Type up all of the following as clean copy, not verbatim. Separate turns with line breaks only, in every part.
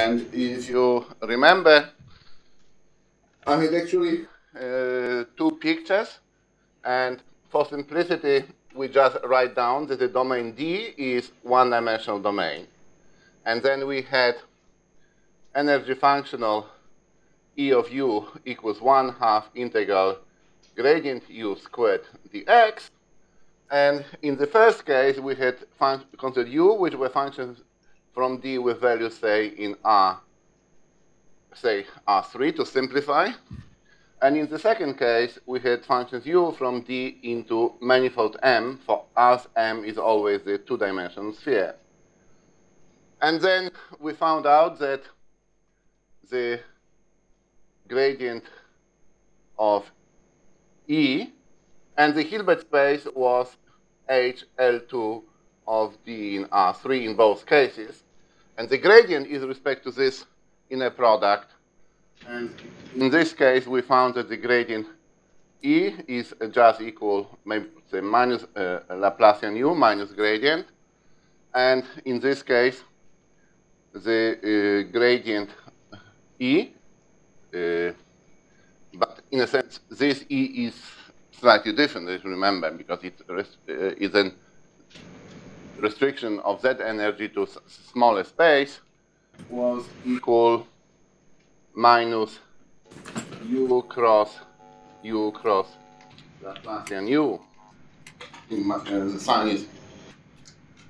And if you remember, I had actually two pictures, and for simplicity, we just write down that the domain D is one-dimensional domain. And then we had energy functional E of u equals 1/2 integral gradient u squared dx. And in the first case, we had considered u, which were functions from D with values, say, in R, say, R3 to simplify. And in the second case, we had functions u from D into manifold M, for as M is always the two-dimensional sphere. And then we found out that the gradient of E and the Hilbert space was HL2 of D in R3 in both cases. And the gradient is respect to this inner product. And in this case, we found that the gradient E is just equal, maybe say minus Laplacian U minus gradient. And in this case, the gradient E, but in a sense, this E is slightly different, as you remember, because it is a restriction of that energy to smaller space, was equal minus U cross Laplacian U. The sign is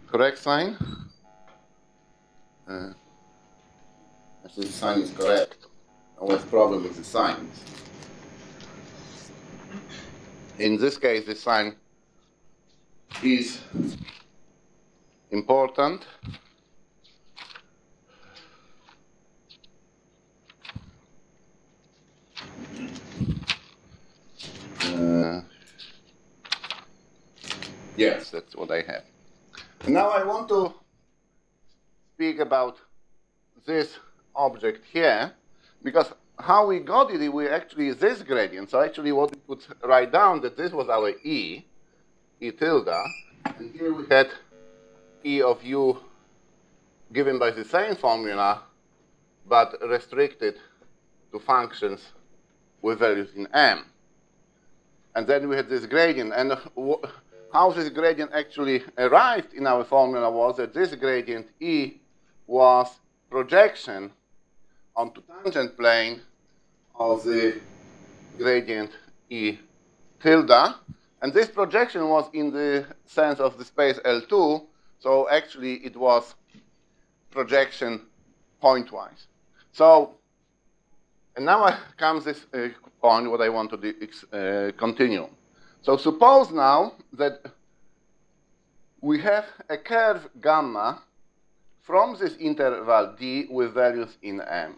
correct sign. I think the sign is correct. Always problem with the signs. In this case, the sign is important. Yes, that's what I have. Now I want to speak about this object here, because how we got it, we actually this gradient. So actually what we could write down that this was our E tilde, and here we had E of u given by the same formula, but restricted to functions with values in M. And then we had this gradient, and how this gradient actually arrived in our formula was that this gradient E was projection onto tangent plane of the gradient E tilde. And this projection was in the sense of the space L2, so actually it was projection pointwise. So, and now comes this point what I want to continue. So suppose now that we have a curve gamma from this interval D with values in M.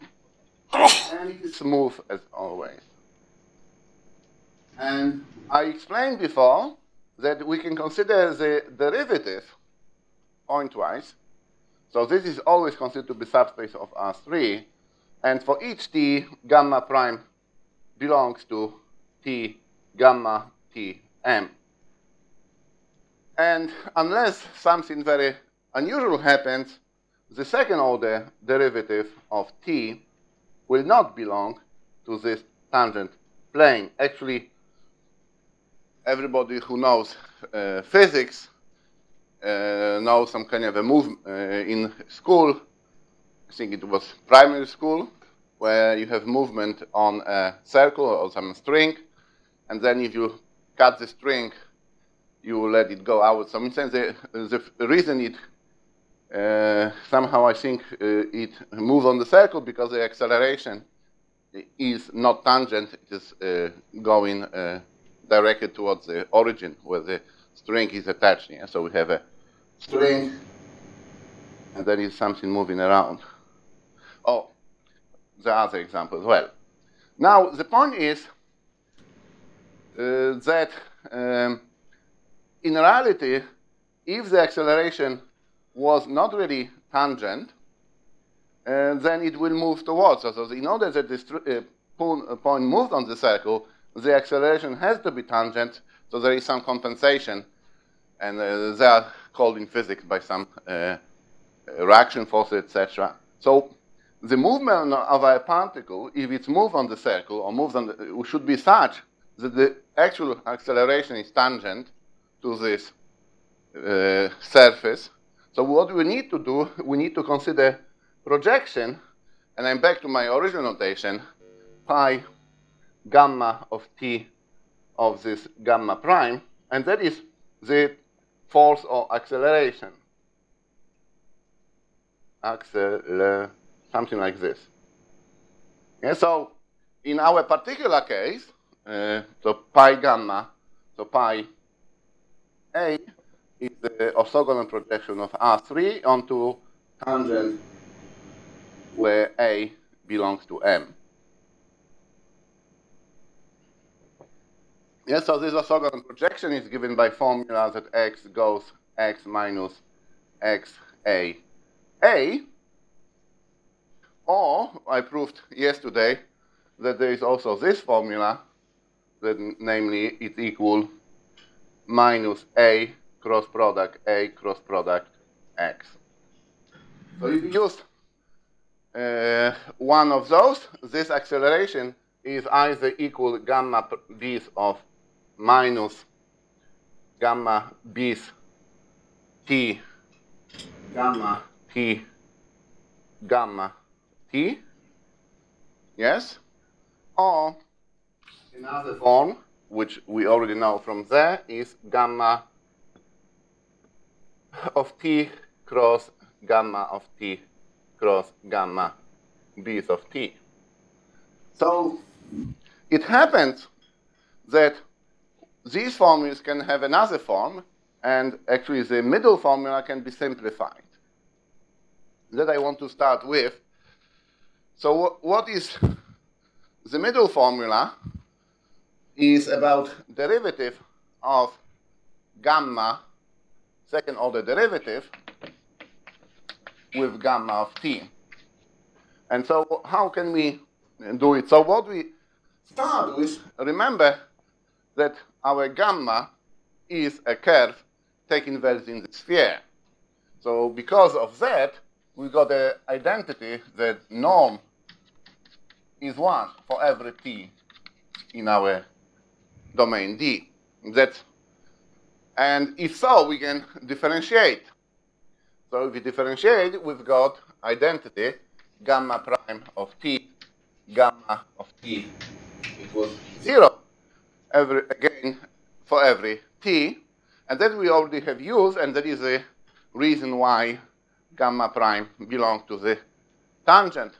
And it is smooth as always. And I explained before that we can consider the derivative pointwise. So this is always considered to be subspace of R3. And for each T, gamma prime belongs to T gamma T M. And unless something very unusual happens, the second order derivative of T will not belong to this tangent plane. Actually, everybody who knows physics knows some kind of a move in school. I think it was primary school, where you have movement on a circle or some string, and then if you cut the string, you let it go out. So in sense, the reason it somehow I think it moves on the circle because the acceleration is not tangent, it is going directed towards the origin where the string is attached. Yeah? So we have a string, and then is something moving around. Oh, the other example as well. Now, the point is that in reality, if the acceleration was not really tangent, then it will move towards us. So in order that this point moved on the circle, the acceleration has to be tangent, so there is some compensation, and they are called in physics by some reaction forces, etc. So the movement of a particle, if it's moved on the circle or moves on the, should be such that the actual acceleration is tangent to this surface. So what we need to do, we need to consider projection, and I'm back to my original notation, pi gamma of t of this gamma prime, and that is the force or acceleration. Something like this. Yeah, so in our particular case, so pi gamma, so pi A is the orthogonal projection of R3 onto tangent where A belongs to M. Yeah, so this orthogonal projection is given by formula that x goes x minus x A. Or I proved yesterday that there is also this formula, that namely it's equal minus A cross product x. So if you use one of those, this acceleration is either equal gamma b's of minus gamma b's t gamma t gamma t, yes, or another form, which we already know from there, is gamma of t cross gamma of t cross gamma b's of t. So it happens that these formulas can have another form, and actually the middle formula can be simplified. That I want to start with. So what is the middle formula is about derivative of gamma, second order derivative, with gamma of t. And so how can we do it? So what we start with, remember that our gamma is a curve taking values in the sphere. So because of that, we got an identity that norm is 1 for every t in our domain D. And if so, we can differentiate. So if we differentiate, we've got identity gamma prime of t, gamma of t equals 0, again for every t. And that we already have used, and that is the reason why gamma prime belongs to the tangent.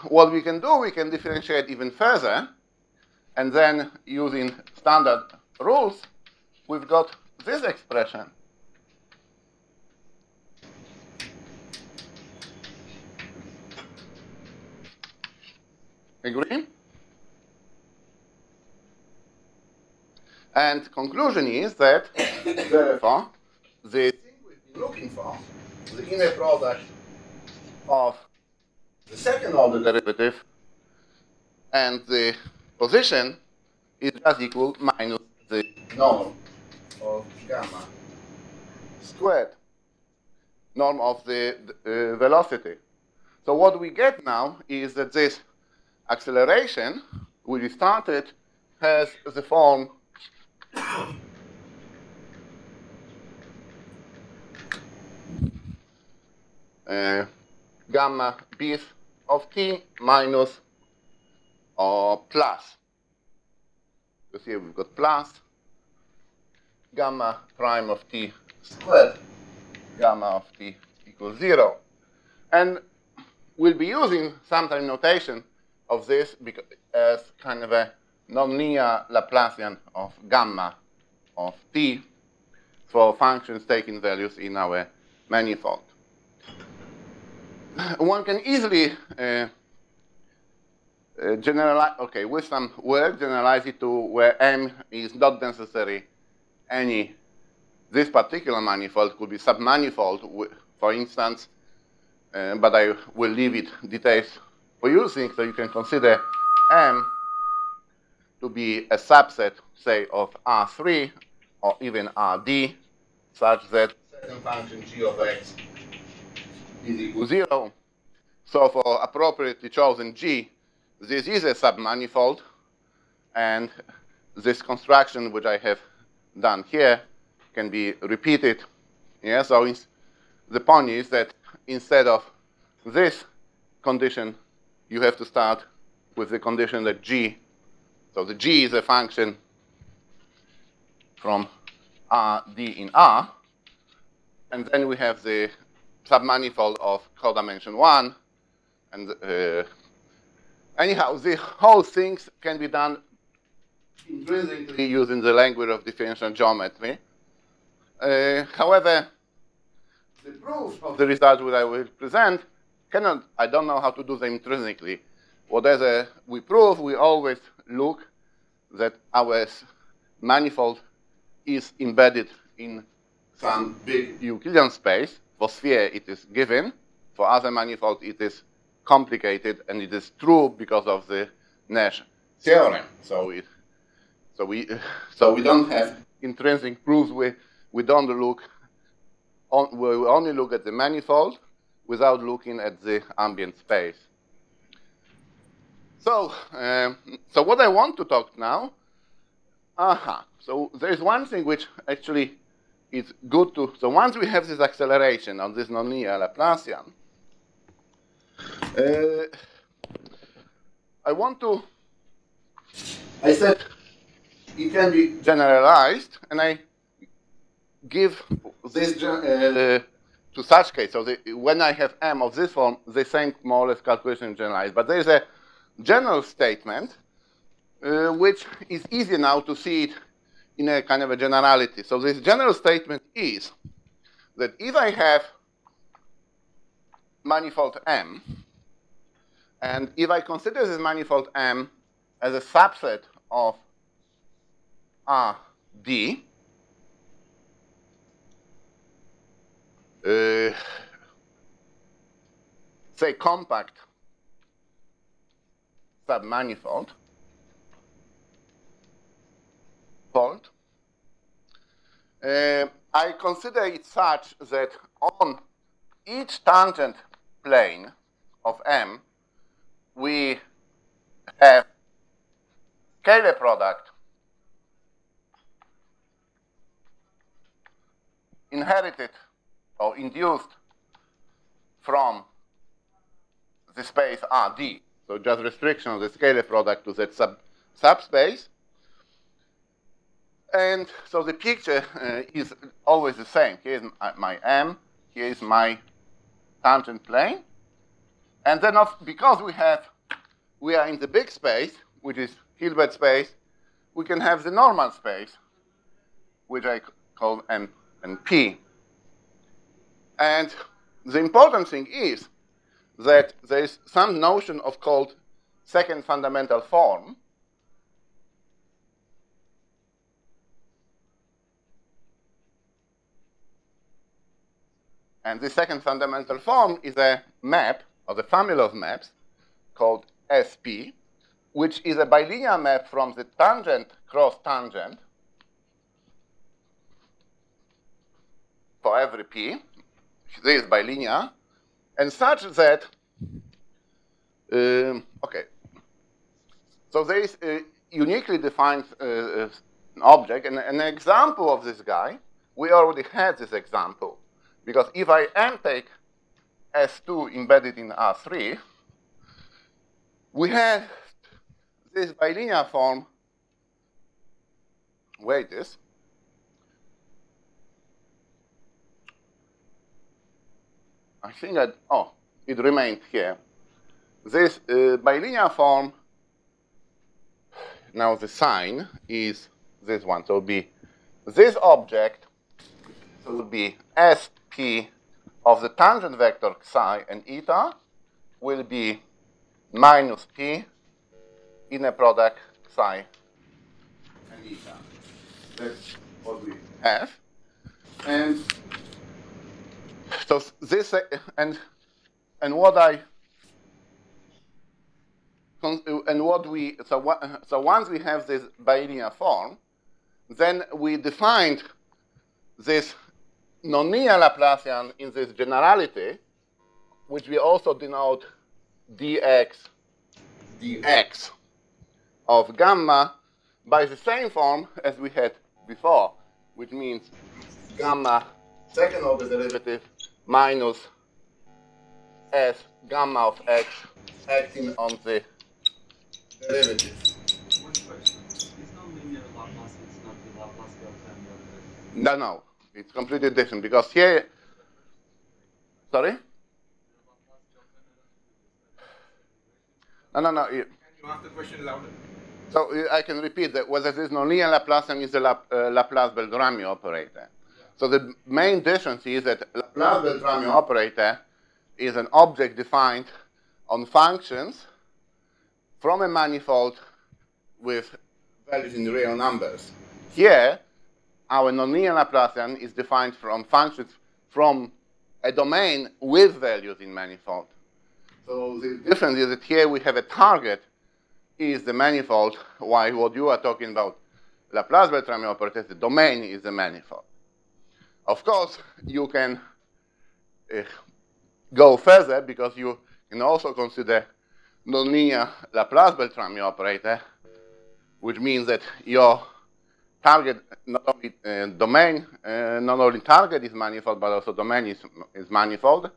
What we can do, we can differentiate even further, and then using standard rules, we've got this expression. Agree? And conclusion is that, therefore, the thing we've been looking for, the inner product of the second order derivative and the position is just equal minus the norm of gamma squared, norm of the velocity. So what we get now is that this acceleration, which we started, has the form gamma b of t minus or plus. Because here we've got plus gamma prime of t squared, gamma of t equals 0. And we'll be using sometime notation of this as kind of a nonlinear Laplacian of gamma of t for functions taking values in our manifold. One can easily generalize, okay, with some work, generalize it to where M is not necessary any, this particular manifold could be submanifold, for instance, but I will leave it details for using, so you can consider M to be a subset, say, of R3 or even RD, such that certain function g of x is equal to 0. So for appropriately chosen G, this is a submanifold, and this construction which I have done here can be repeated. Yeah, so the point is that instead of this condition, you have to start with the condition that G, so the G is a function from R, D in R, and then we have the submanifold of codimension 1, and anyhow, the whole things can be done intrinsically using the language of differential geometry. However, the proof of the result that I will present I don't know how to do them intrinsically. Whatever we prove, we always look that our manifold is embedded in some big Euclidean space. For sphere, it is given. For other manifold, it is complicated, and it is true because of the Nash theorem. So we don't have intrinsic proofs. We don't look on. We only look at the manifold without looking at the ambient space. So what I want to talk now. So there is one thing which actually is good to. So once we have this acceleration on this nonlinear Laplacian, I said it can be generalized, and I give this to such case. So when I have M of this form, the same more or less calculation is generalized. But there is a general statement which is easy now to see it in a kind of a generality. So this general statement is that if I have manifold M, and if I consider this manifold M as a subset of RD, say compact submanifold, I consider it such that on each tangent plane of M, we have scalar product inherited or induced from the space RD. So just restriction of the scalar product to that subspace. And so the picture is always the same. Here is my M, here is my tangent plane. And then because we are in the big space, which is Hilbert space, we can have the normal space, which I call M and P. And the important thing is that there is some notion of called second fundamental form. And the second fundamental form is a map, or the family of maps, called SP, which is a bilinear map from the tangent cross tangent for every P. This is bilinear, and such that, okay, so there is a uniquely defined object, and an example of this guy, we already had this example. Because if I take S2 embedded in R3, we have this bilinear form. Wait, this. I think that, it remained here. This bilinear form, now the sign is this one. So it would be this object, so it would be SP of the tangent vector psi and eta will be minus P inner product psi and eta. That's what we have. And so this and what I and what we so once we have this bilinear form, then we defined this nonlinear Laplacian in this generality, which we also denote dx of gamma by the same form as we had before, which means gamma second order derivative minus s gamma of x acting on the derivative.
It's not linear Laplace, it's not the Laplace delta.
No, it's completely different because here, sorry? No.
Can you ask the question louder?
So I can repeat that whether this nonlinear Laplacian is the Laplace-Beltrami operator. Yeah. So the main difference is that Laplace-Beltrami operator is an object defined on functions from a manifold with values in real numbers. Here, our nonlinear Laplacian is defined from functions from a domain with values in manifold. So the difference is that here we have a target is the manifold, while what you are talking about, Laplace-Beltrami operator, the domain is the manifold. Of course, you can go further because you can also consider nonlinear Laplace-Beltrami operator, which means that your target, not only domain, not only target is manifold, but also domain is manifold.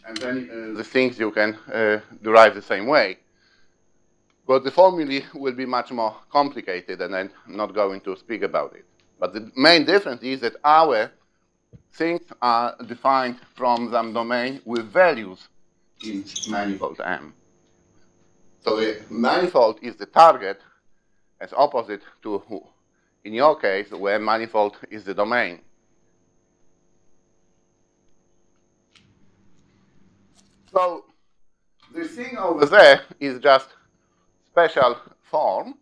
And then the things you can derive the same way. But the formulae will be much more complicated, and I'm not going to speak about it. But the main difference is that our things are defined from some domain with values in manifold M. So the manifold is the target as opposite to, in your case, where manifold is the domain. So this thing over there is just special form.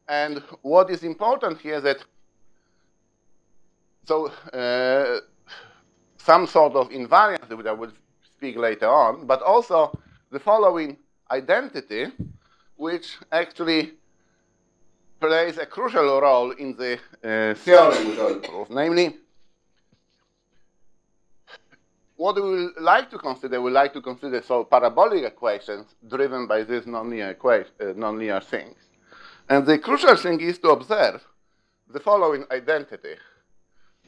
And what is important here is that, so some sort of invariance that I will speak later on, but also the following identity, which actually plays a crucial role in the theorem which I will prove. Namely, what we would like to consider, so parabolic equations driven by these nonlinear things. And the crucial thing is to observe the following identity,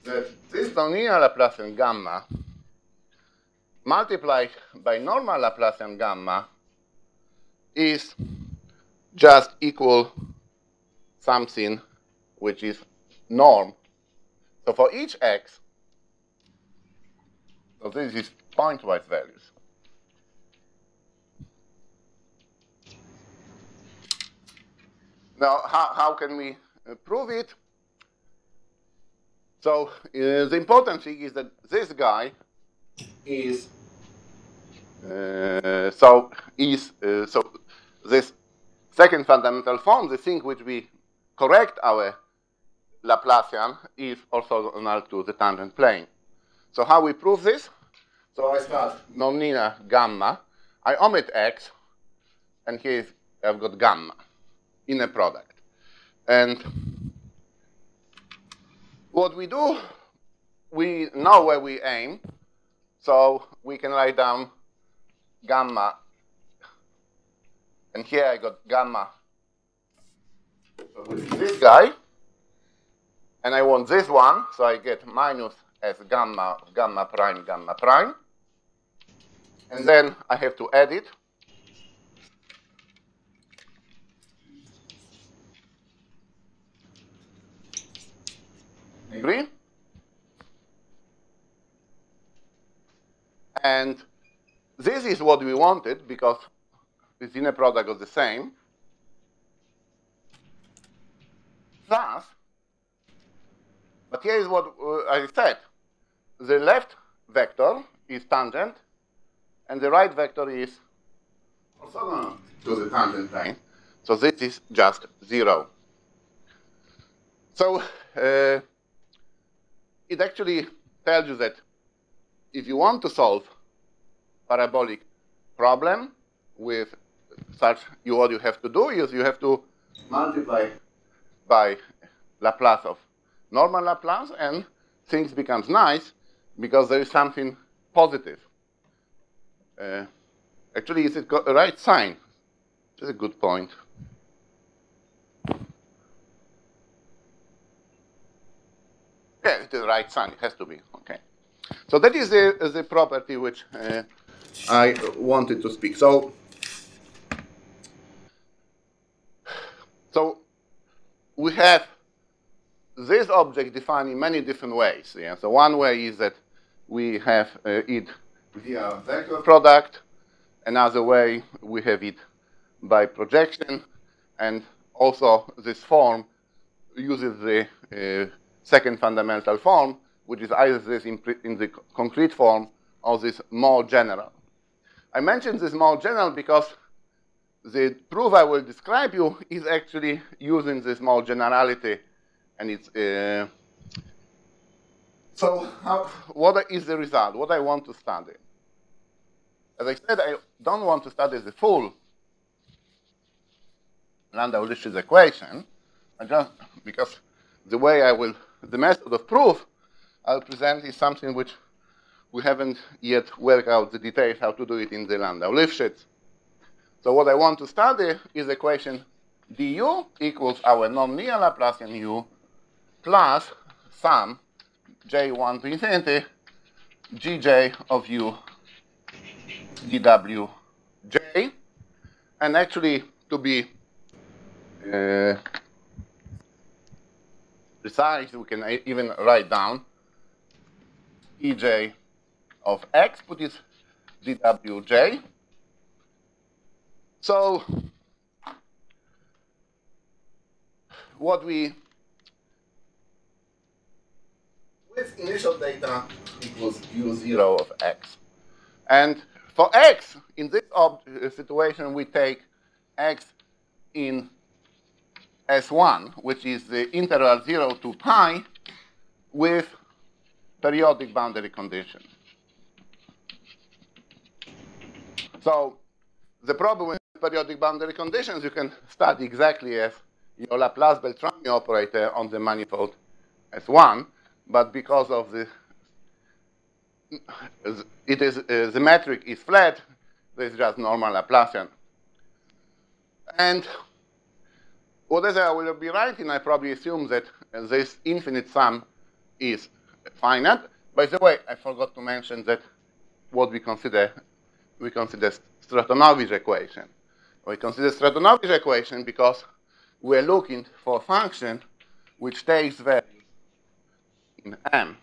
that this nonlinear Laplacian gamma multiplied by normal Laplacian gamma is just equal something which is norm. So for each x, so this is pointwise values. Now, how can we prove it? So the important thing is that this guy is so this second fundamental form, the thing which we correct our Laplacian, is orthogonal to the tangent plane. So how we prove this? So I start nonlinear gamma, I omit x, and here I've got gamma in a product. And what we do, we know where we aim, so we can write down gamma, and here I got gamma, so this guy, and I want this one, so I get minus as gamma prime, and then I have to add it. Agree? And this is what we wanted because this inner product was the same. Thus, but here is what I said. The left vector is tangent, and the right vector is orthogonal to the tangent plane. So this is just 0. So it actually tells you that if you want to solve parabolic problem with such, what you have to do is you have to multiply by Laplace of normal Laplace, and things becomes nice because there is something positive. Actually, is it got the right sign? That's a good point. Yeah, it is the right sign. It has to be. Okay. So that is the property which I wanted to speak. So we have this object defined in many different ways. Yeah? So one way is that we have it via vector product. Another way, we have it by projection. And also, this form uses the second fundamental form, which is either this in the concrete form or this more general. I mentioned this more general because the proof I will describe you is actually using this more generality. And it's so what is the result? What I want to study? As I said, I don't want to study the full Landau-Lifshitz equation, just because the way the method of proof I'll present is something which we haven't yet worked out the details how to do it in the Landau-Lifshitz. So what I want to study is the equation du equals our nonlinear Laplacian u plus sum j1 to infinity gj of u dwj. And actually, to be precise, we can even write down ej of x, put it dwj. So what we with initial data equals u0 of x. And for x, in this situation, we take x in S1, which is the interval 0 to pi, with periodic boundary condition. So the problem with periodic boundary conditions, you can study exactly as your Laplace-Beltrami operator on the manifold S1, but because of the the metric is flat, there's just normal Laplacian. And whatever I will be writing, I probably assume that this infinite sum is finite. By the way, I forgot to mention that what we consider Stratonovich equation. We consider Stratonovich equation because we're looking for a function which takes values in M.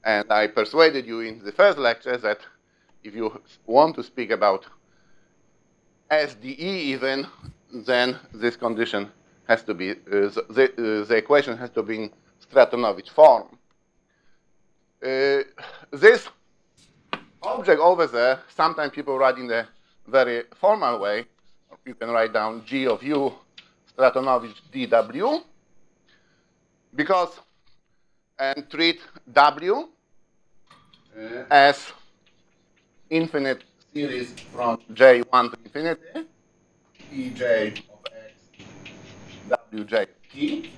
And I persuaded you in the first lecture that if you want to speak about SDE even, then this condition has to be, the equation has to be in Stratonovich form. This object over there, sometimes people write in a very formal way. You can write down G of U Stratonovich dW, because, and treat W as infinite series from J1 to infinity, Ej of x, Wj t.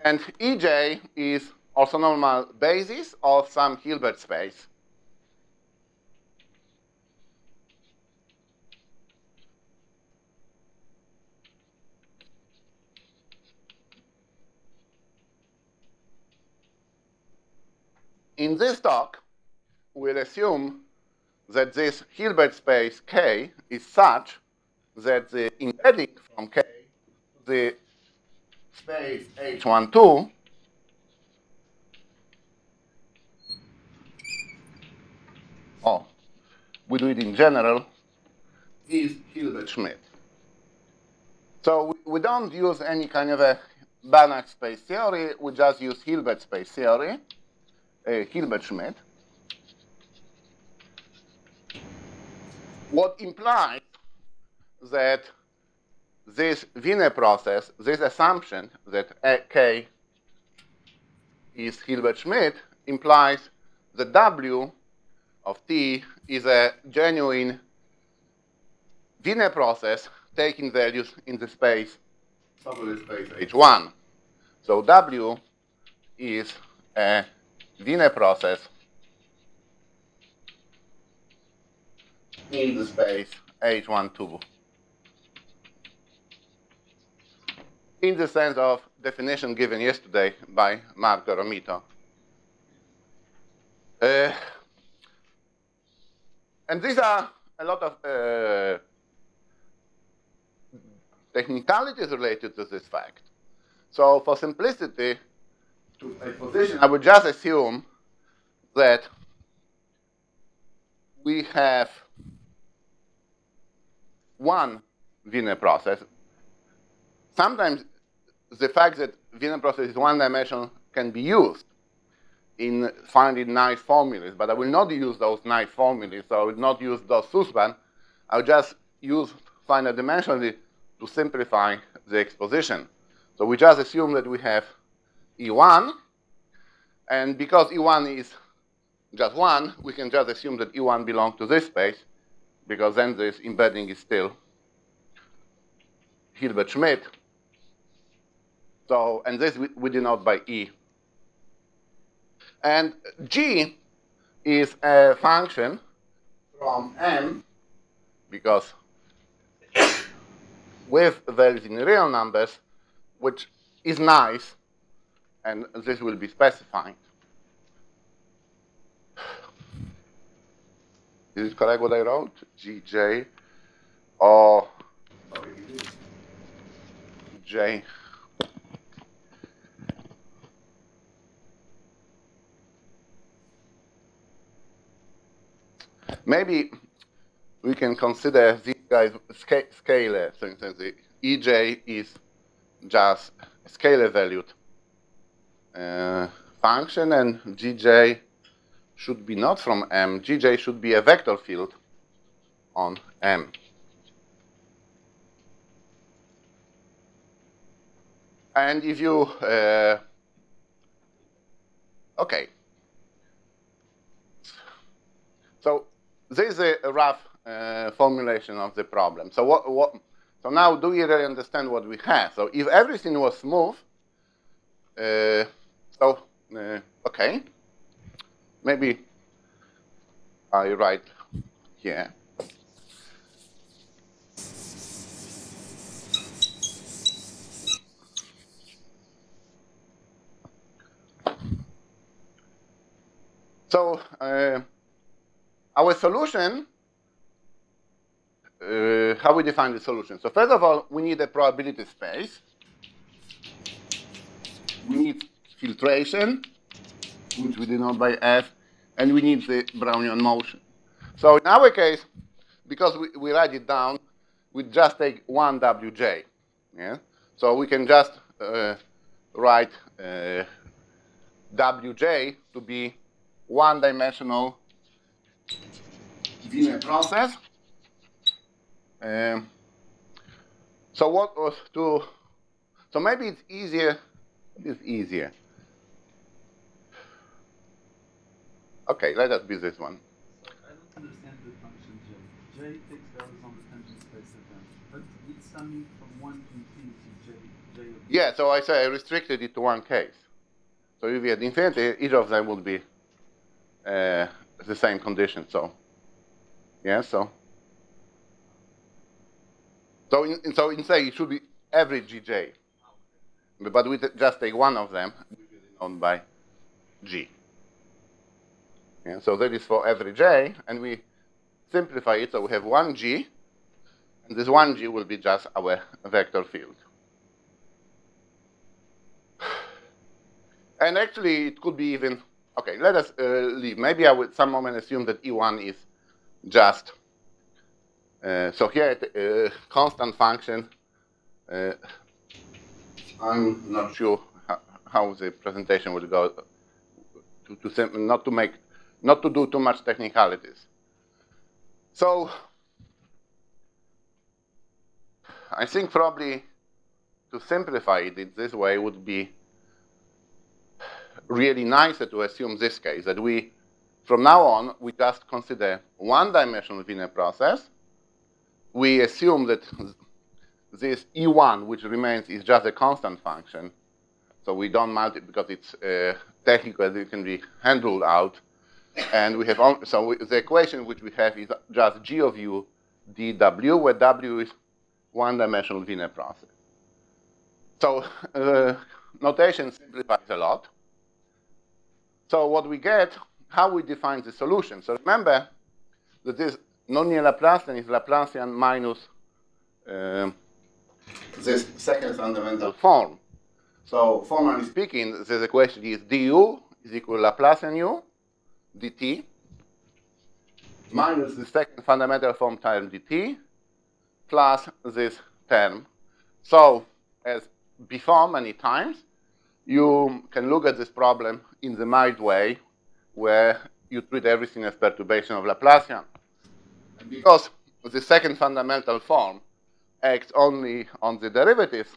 And Ej is orthonormal basis of some Hilbert space. In this talk, we'll assume that this Hilbert space K is such that the embedding from K to the space H12 we do it in general, is Hilbert-Schmidt. So we don't use any kind of a Banach space theory, we just use Hilbert space theory, Hilbert-Schmidt. What implies that this Wiener process, this assumption that K is Hilbert-Schmidt, implies that W of T is a genuine Wiener process taking values in the space, probably space H1. So W is a Wiener process in the space H12. In the sense of definition given yesterday by Marco Romito. And these are a lot of technicalities related to this fact. So for simplicity, to a position, I would just assume that we have one Wiener process. Sometimes the fact that Wiener process is one-dimensional can be used in finding nice formulas, but I will not use those nice formulas, so I will not use those Sussman. I will just use finite dimensionally to simplify the exposition. So we just assume that we have E1, and because E1 is just 1, we can just assume that E1 belongs to this space, because then this embedding is still Hilbert-Schmidt. So, and this we denote by E. And G is a function from M, because with values in real numbers, which is nice, and this will be specified. Is it correct what I wrote? Gj or J. Maybe we can consider these guys scalar. So instance, the EJ is just a scalar valued function, and GJ should be not from M. GJ should be a vector field on M. And if you, okay. So this is a rough formulation of the problem. So so now do we really understand what we have? So if everything was smooth, okay, maybe I write here. So our solution, how we define the solution. So first of all, we need a probability space. We need filtration, which we denote by F, and we need the Brownian motion. So in our case, because we write it down, we just take one Wj. Yeah? So we can just write Wj to be one-dimensional Wiener process. So what was to? So maybe it's easier. It's easier. Okay, let us be this one.
I don't understand the function J. J takes values on the tangent space of M, but it's summing from 1 to infinity J.
Yeah, so I say I restricted it to one case. So if we had infinity, each of them would be the same condition. So, yeah, so in say it should be every Gj, but we just take one of them, known by G. Yeah, so that is for every J, and we simplify it. So we have one G, and this one G will be just our vector field. And actually, it could be even. Okay, let us leave. Maybe I will some moment assume that E1 is just, so here constant function. I'm not sure how the presentation will go, not to do too much technicalities. So I think probably to simplify it this way would be really nicer to assume this case, that we, from now on, we just consider one-dimensional Wiener process. We assume that this E1, which remains, is just a constant function. So we don't multiply because it's technical, it can be handled out. And we have the equation which we have is just G of U dW, where W is one-dimensional Wiener process. So notation simplifies a lot. So what we get, how we define the solution. So remember that this nonlinear Laplacian is Laplacian minus this second fundamental form. So formally speaking, this equation is du is equal to Laplacian u dt minus the second fundamental form term dt plus this term. So as before many times, you can look at this problem in the mild way where you treat everything as perturbation of Laplacian. And because the second fundamental form acts only on the derivatives,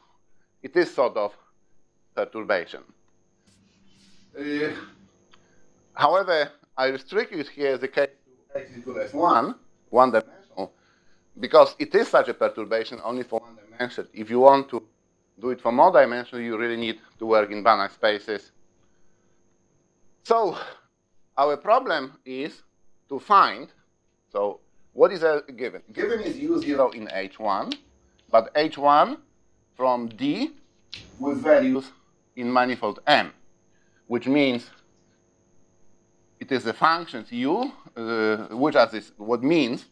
it is sort of perturbation. However, I restrict it here the case to x equal as one dimensional, because it is such a perturbation only for one dimension. If you want to do it for more dimensional, you really need to work in Banach spaces. So our problem is to find, so what is a given? Given is U0 in H1, but H1 from D with values in manifold M, which means it is the functions U, which are this, what means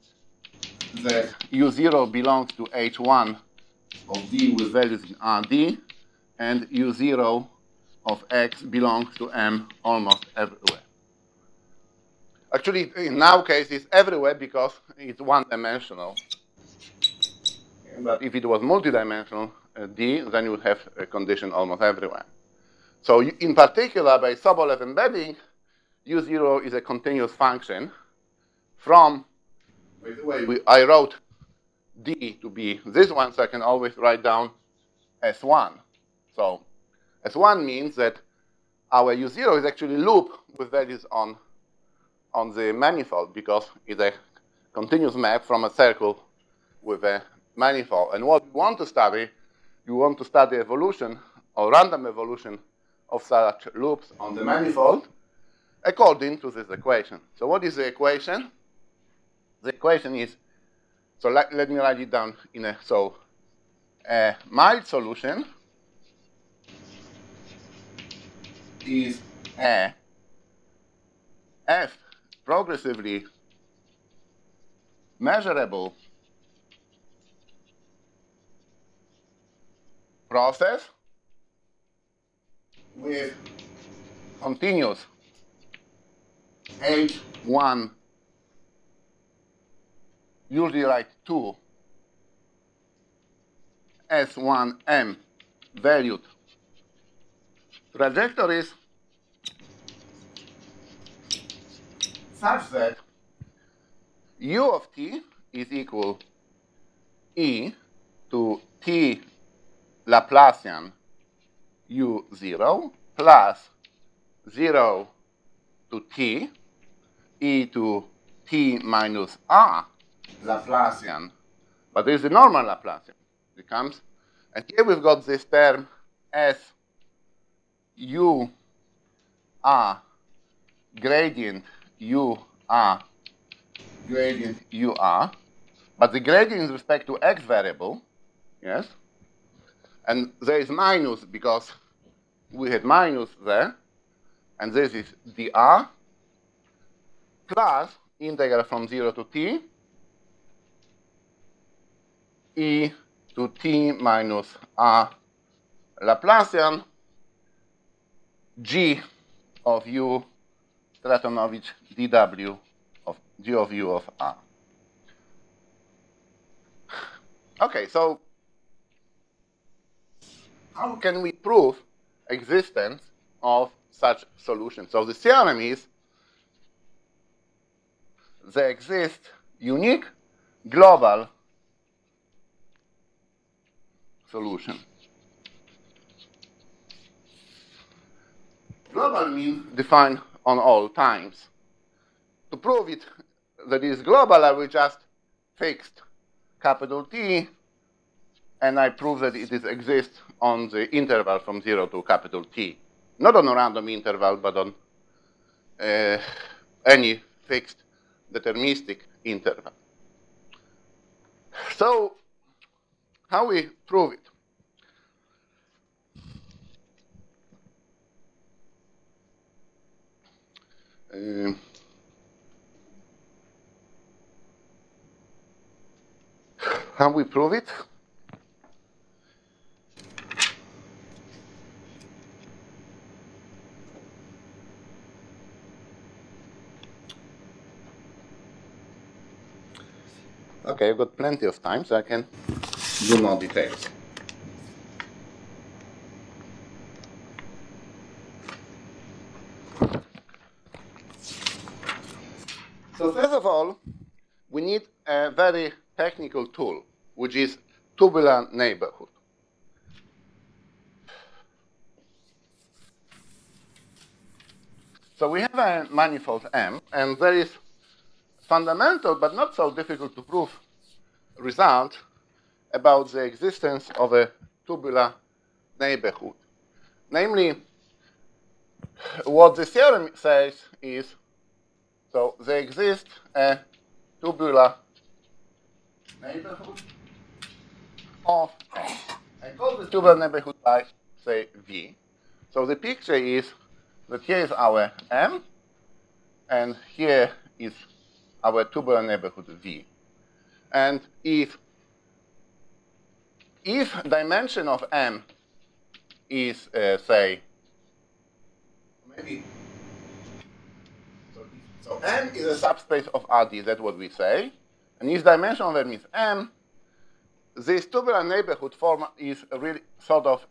that U0 belongs to H1 of D with values in RD, and U0 of X belongs to M almost everywhere. Actually, in our case, it's everywhere because it's one-dimensional. But if it was multidimensional, D, then you would have a condition almost everywhere. So in particular, by Sobolev embedding, U0 is a continuous function from, by the way, I wrote D to be this one, so I can always write down S1. So S1 means that our U0 is actually loop with values on the manifold, because it's a continuous map from a circle with a manifold. And what we want to study, you want to study evolution or random evolution of such loops on the manifold according to this equation. So what is the equation? The equation is, so let me write it down in a, so a mild solution is a f progressively measurable process with continuous H1, usually write 2 S1M valued trajectories such that U of t is equal e to t Laplacian U0 plus 0 to t e to t minus r Laplacian, but there is a normal Laplacian. It comes, and here we've got this term as u r gradient u r gradient u r, but the gradient is with respect to x variable, yes, and there is minus because we had minus there, and this is dr plus integral from 0 to t e to t minus r Laplacian g of u Stratonovich dw of g of u of r. Okay, so how can we prove existence of such solutions? So the theorem is there exist unique global solution. Global means defined on all times. To prove it that it is global, I will just fix capital T, and I prove that it exists on the interval from 0 to capital T. Not on a random interval, but on any fixed deterministic interval. So, how we prove it? How we prove it? Okay, I've got plenty of time, so I can do more details. So first of all, we need a very technical tool, which is tubular neighborhood. So we have a manifold M, and there is fundamental, but not so difficult to prove, result about the existence of a tubular neighborhood. Namely, what the theorem says is, so there exists a tubular neighborhood of M. I call the tubular neighborhood by, say, V. So the picture is that here is our M, and here is our tubular neighborhood V. And if dimension of M is, say, maybe, so M is a subspace of RD, that's what we say. And if dimension of M is M, this tubular neighborhood form is really sort of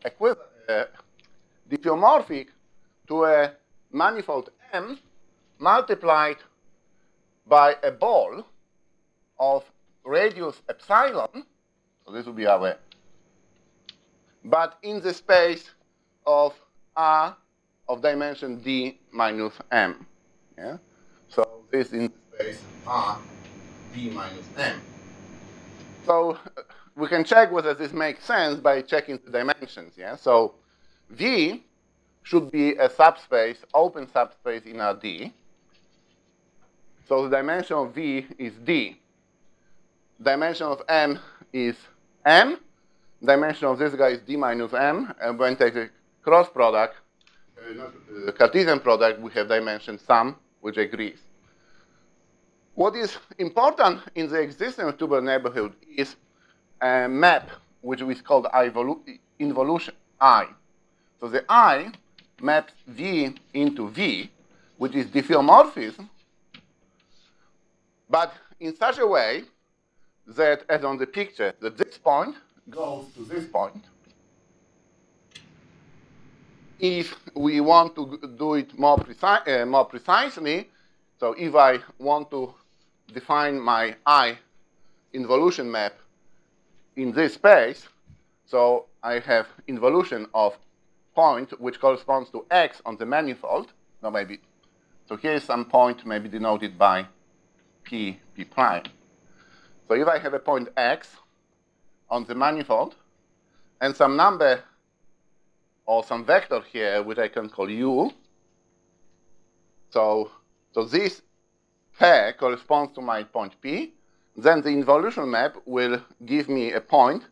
diffeomorphic to a manifold M multiplied by a ball of radius epsilon, so this will be our, but in the space of R of dimension D minus M. Yeah? So this in the space R D minus M. So we can check whether this makes sense by checking the dimensions. Yeah? So V should be a subspace, open subspace in RD. So the dimension of V is D. Dimension of M is M. Dimension of this guy is D minus M. And when we take the cross product, the Cartesian product, we have dimension sum, which agrees. What is important in the existence of tubular neighborhood is a map, which is called involution I. So the I maps V into V, which is diffeomorphism, but in such a way that, as on the picture, that this point goes to this point. If we want to do it more precisely, so if I want to define my I involution map in this space, so I have involution of point which corresponds to X on the manifold. Now maybe, so here is some point maybe denoted by P prime. So if I have a point X on the manifold and some number or some vector here which I can call U, so this pair corresponds to my point P, then the involution map will give me a point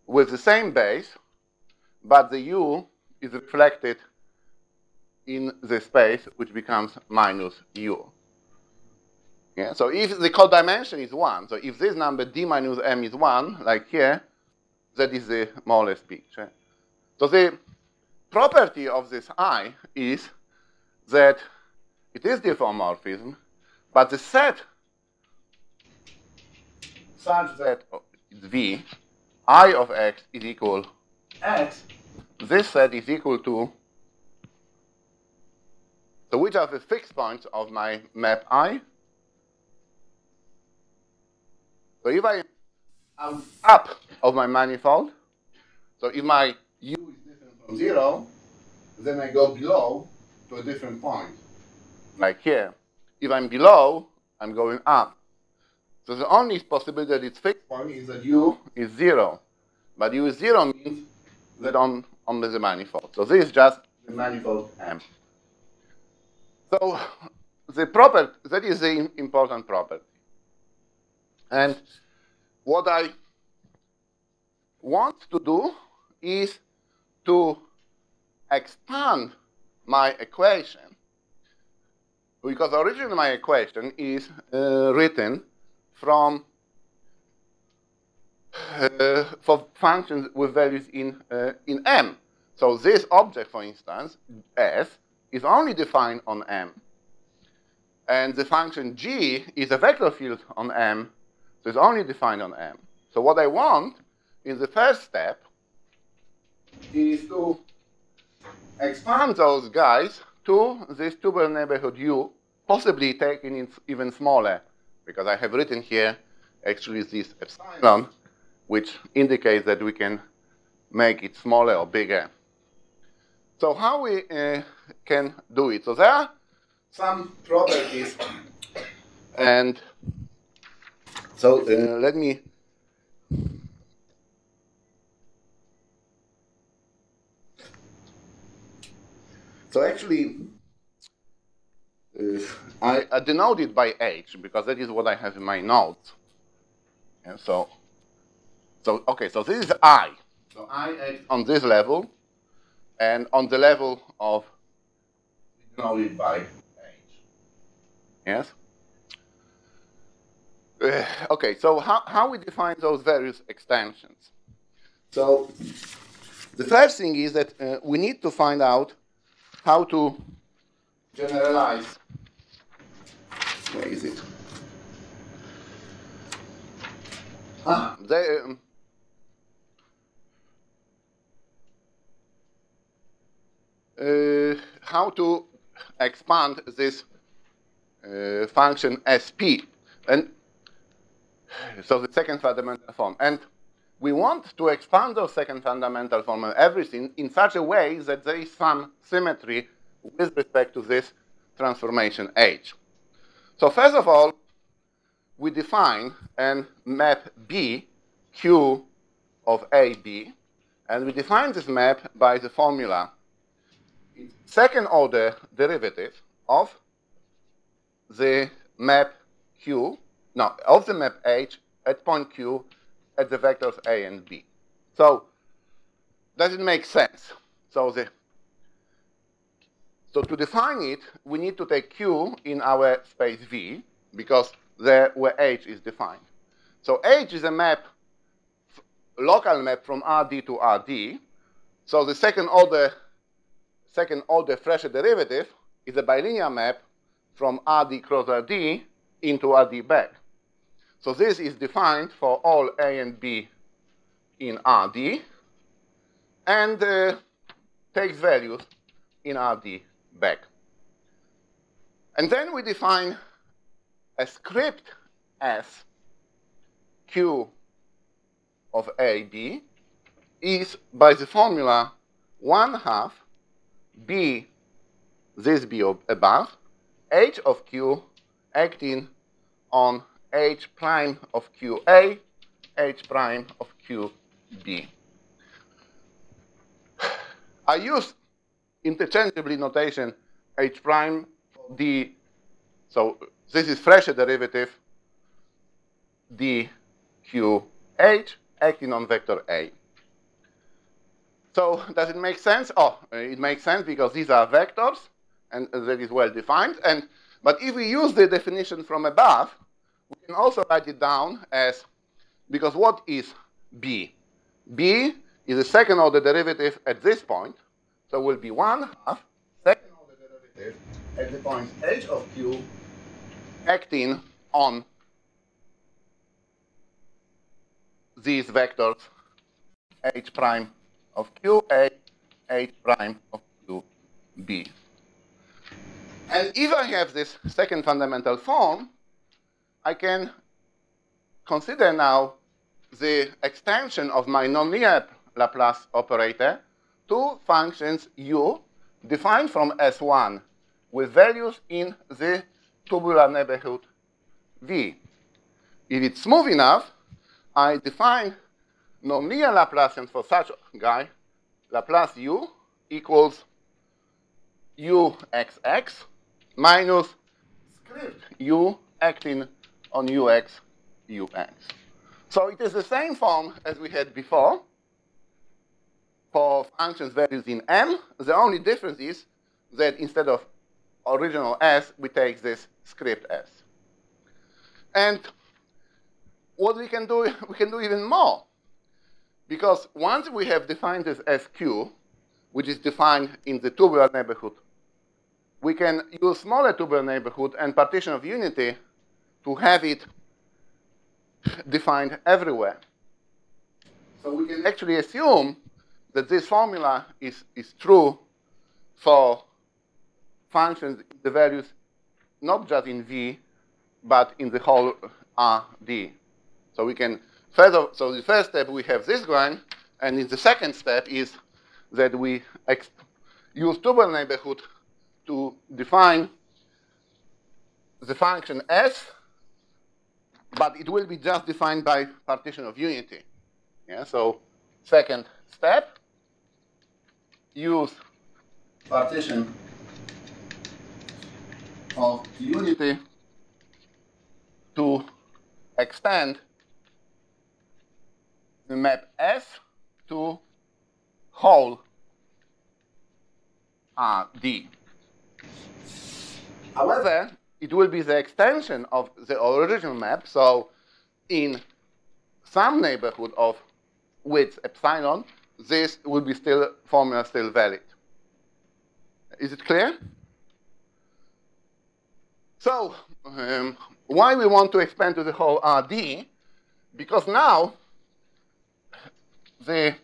with the same base, but the U is reflected in the space, which becomes minus U. Yeah, so if the codimension is 1, so if this number D minus M is 1, like here, that is the more or less picture. So the property of this I is that it is diffeomorphism, but the set such that it's V, I of X is equal X, this set is equal to, so which are the fixed points of my map I? So if I am up of my manifold, so if my U is different from 0, then I go below to a different point, like here. If I'm below, I'm going up. So the only possibility that it's fixed point is that U is 0. But U is 0 means that on the manifold. So this is just the manifold M. So that is the important property. And what I want to do is to expand my equation, because originally my equation is written from for functions with values in M. So this object, for instance, S, is only defined on M. And the function G is a vector field on M, so it's only defined on M. So what I want in the first step is to expand those guys to this tubular neighborhood U, possibly taking it even smaller, because I have written here actually this epsilon, which indicates that we can make it smaller or bigger. So how we can do it? So there are some properties, and so let me so actually I denote it by H because that is what I have in my notes. And so okay, so this is I. So I act on this level, and on the level of denoted by H. Yes? Okay, so how we define those various extensions? So the first thing is that we need to find out how to generalize. Where is it? How to expand this function SP, and so the second fundamental form. And we want to expand those second fundamental form and everything in such a way that there is some symmetry with respect to this transformation H. So first of all, we define and map B, Q of AB, and we define this map by the formula second order derivative of the map Q, no, of the map H at point Q at the vectors A and B. So does it make sense? So to define it, we need to take Q in our space V, because there where H is defined. So H is a map, local map from RD to RD. So the second order Fresher derivative is a bilinear map from RD cross RD into RD back. So this is defined for all A and B in RD, and takes values in RD back. And then we define a script S Q of AB is by the formula 1/2 B, this B above, H of Q acting on H prime of QA, H prime of QB. I use interchangeably notation H prime for D. So this is Fresher derivative DQH acting on vector A. So does it make sense? Oh, it makes sense because these are vectors, and that is well defined. But if we use the definition from above, we can also write it down as, because what is B? B is a second order derivative at this point, so it will be 1/2 second order derivative at the point H of Q acting on these vectors H prime of QA, H prime of QB. And if I have this second fundamental form, I can consider now the extension of my nonlinear Laplace operator to functions U defined from S1 with values in the tubular neighborhood V. If it's smooth enough, I define nonlinear Laplacians for such a guy, Laplace U equals UXX minus script u acting on ux, ux. So it is the same form as we had before for functions values in M. The only difference is that instead of original S, we take this script S. And what we can do even more. Because once we have defined this SQ, which is defined in the tubular neighborhood, we can use smaller tubular neighborhood and partition of unity to have it defined everywhere. So we can actually assume that this formula is true for functions, the values not just in V, but in the whole RD. So we can further, so the first step we have this going, and in the second step is that we use tubular neighborhood to define the function S, but it will be just defined by partition of unity. Yeah, so second step, use partition of unity to extend the map S to whole RD. However, it will be the extension of the original map. So in some neighborhood of width epsilon, this will be formula still valid. Is it clear? So why we want to expand to the whole RD? Because now the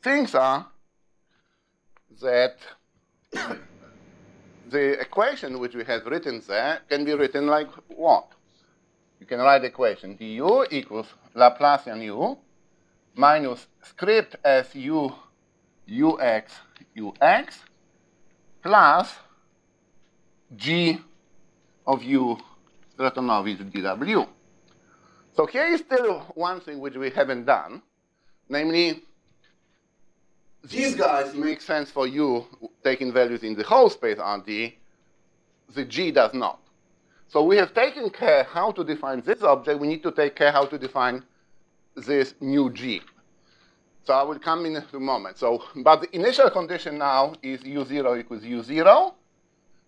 things are that the equation which we have written there can be written like what? You can write the equation du equals Laplacian u minus script as u ux ux plus g of u Stratonovich dw. So here is still one thing which we haven't done, namely these guys make sense for you taking values in the whole space RD, the G does not. So we have taken care how to define this object. We need to take care how to define this new G. So I will come in a moment. So, but the initial condition now is u0 equals u0.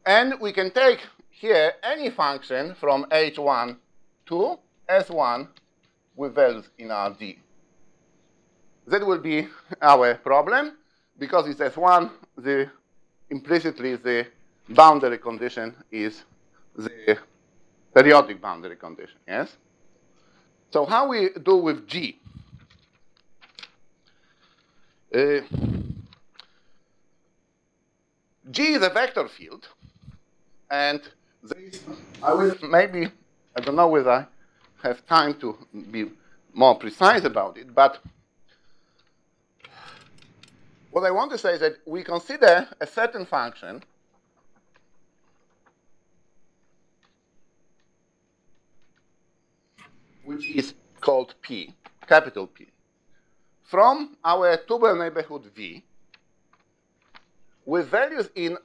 And we can take here any function from h1 to s1 with values in RD. That will be our problem, because it's S1, implicitly the boundary condition is the periodic boundary condition, yes? So how we do with G? G is a vector field, and this, I will maybe, I don't know whether I have time to be more precise about it, but what I want to say is that we consider a certain function which is called P, capital P, from our tubular neighborhood V with values in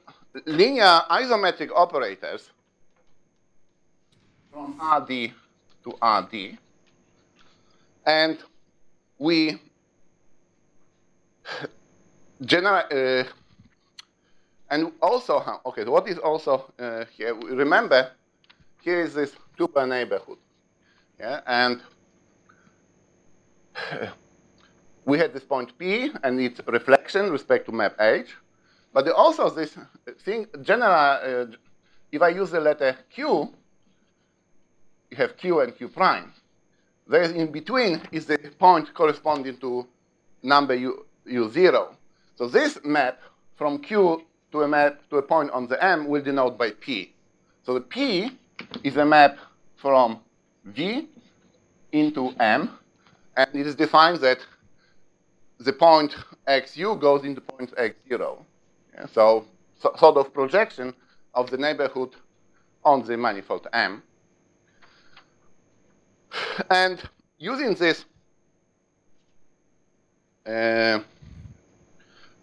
linear isometric operators from RD to RD, and we and also, okay, what is also here? Remember, here is this tubular neighborhood, yeah, and we had this point P and its reflection with respect to map H, but there also this thing, general, if I use the letter Q, you have Q and Q prime. There is in between is the point corresponding to number U0. So this map from Q to a map to a point on the M will denote by P. So the P is a map from V into M, and it is defined that the point XU goes into point X0. Yeah, so sort of projection of the neighborhood on the manifold M. And using this,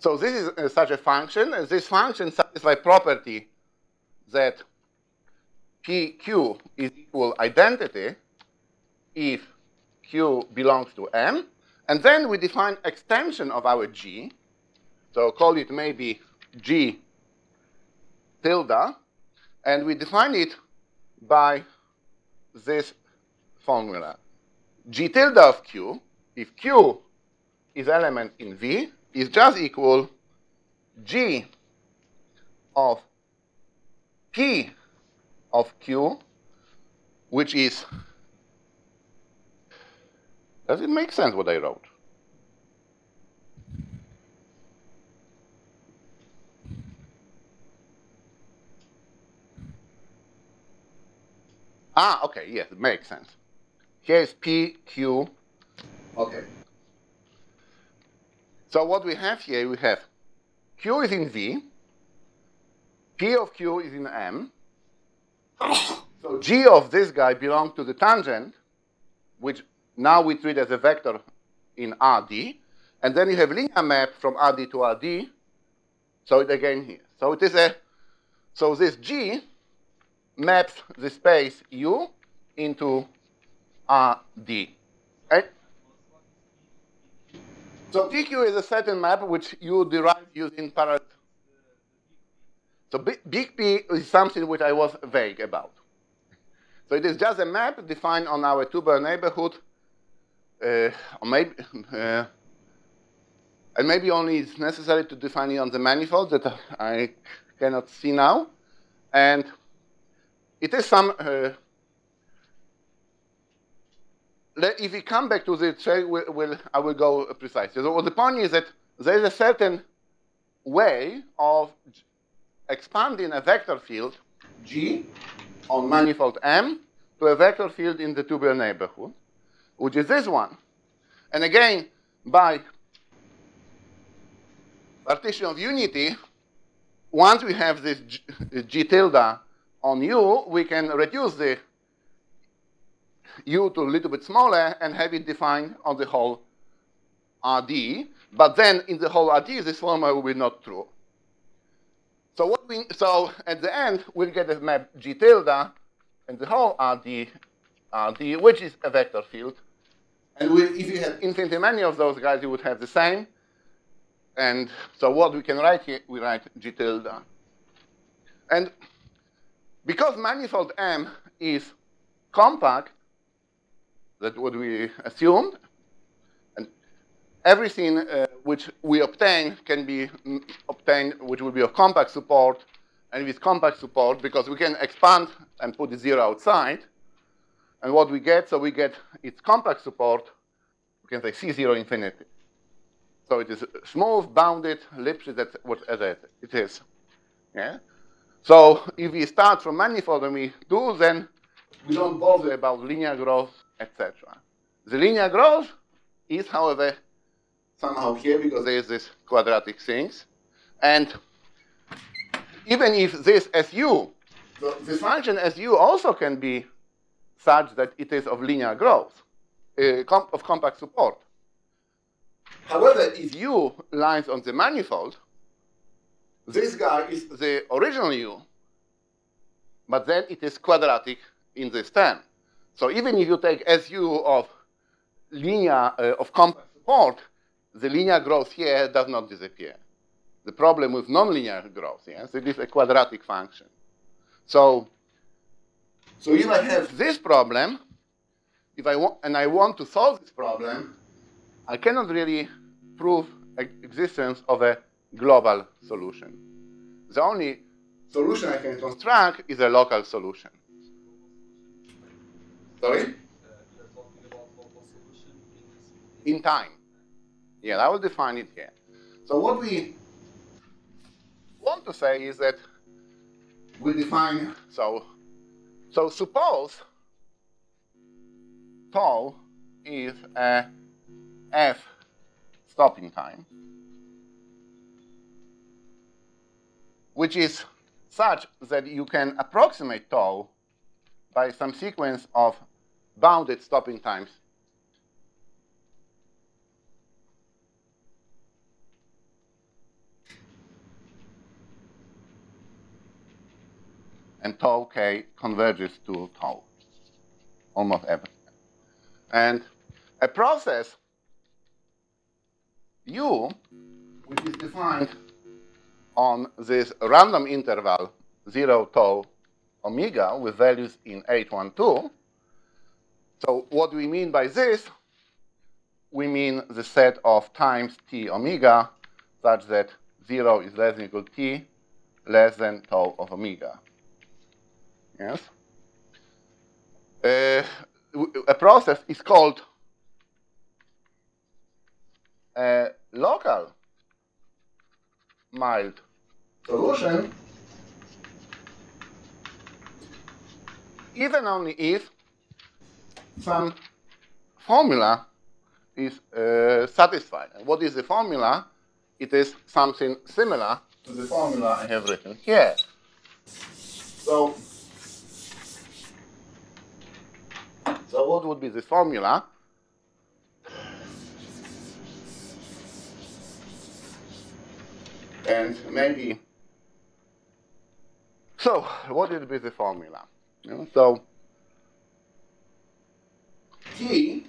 So this is such a function, and this function satisfies property that PQ is equal identity if Q belongs to M, and then we define extension of our G. So call it maybe G tilde, and we define it by this formula. G tilde of Q, if Q is element in V, is just equal G of P of Q, which is, does it make sense what I wrote? Ah, okay, yes, it makes sense. Here is P, Q, okay. So what we have here, we have Q is in V, P of Q is in M, so G of this guy belongs to the tangent, which now we treat as a vector in RD, and then you have linear map from RD to RD, so it again here. So it is a, so this G maps the space U into RD, right? So PQ is a certain map which you derive using parallel. So big P is something which I was vague about. So it is just a map defined on our tubular neighborhood, or maybe, and maybe only it's necessary to define it on the manifold that I cannot see now. And it is some, if we come back to the I will go precisely. So the point is that there is a certain way of expanding a vector field, G, on manifold M, to a vector field in the tubular neighborhood, which is this one. And again, by partition of unity, once we have this G tilde on U, we can reduce the U to a little bit smaller and have it defined on the whole RD. But then in the whole RD, this formula will be not true. So so at the end, we'll get a map G tilde and the whole RD, which is a vector field. And if you had infinitely many of those guys, you would have the same. And so what we can write here, we write G tilde. And because manifold M is compact, that's what we assumed, and everything which we obtain can be obtained, which will be of compact support, and with compact support, because we can expand and put the zero outside, and what we get, so we get its compact support, we can say C0 infinity. So it is smooth, bounded, Lifshitz, that's what it is. Yeah? So if we start from manifold and we do, then we don't bother about linear growth, etc. The linear growth is, however, somehow here because there is this quadratic things. And even if this SU, this function SU also can be such that it is of linear growth, of compact support. However, if U lies on the manifold, this guy is the original U, but then it is quadratic in this term. So even if you take SU of linear, of compact support, the linear growth here does not disappear. The problem with nonlinear growth, yes, it is a quadratic function. So if I have this problem, if I want to solve this problem, I cannot really prove existence of a global solution. The only solution I can construct is a local solution. Sorry? In time. Yeah, I will define it here. So what we want to say is that we define, so suppose tau is a f stopping time, which is such that you can approximate tau by some sequence of bounded stopping times. and tau k converges to tau, almost everything. And a process u, which is defined on this random interval 0 tau omega with values in h1, 2. So what we mean by this, we mean the set of times t omega such that 0 is less than equal to t less than tau of omega. Yes? A process is called a local mild solution even only if some formula is satisfied. And what is the formula? It is something similar to the formula I have written here. So what would be this formula? And maybe, so what would be the formula? You know, so t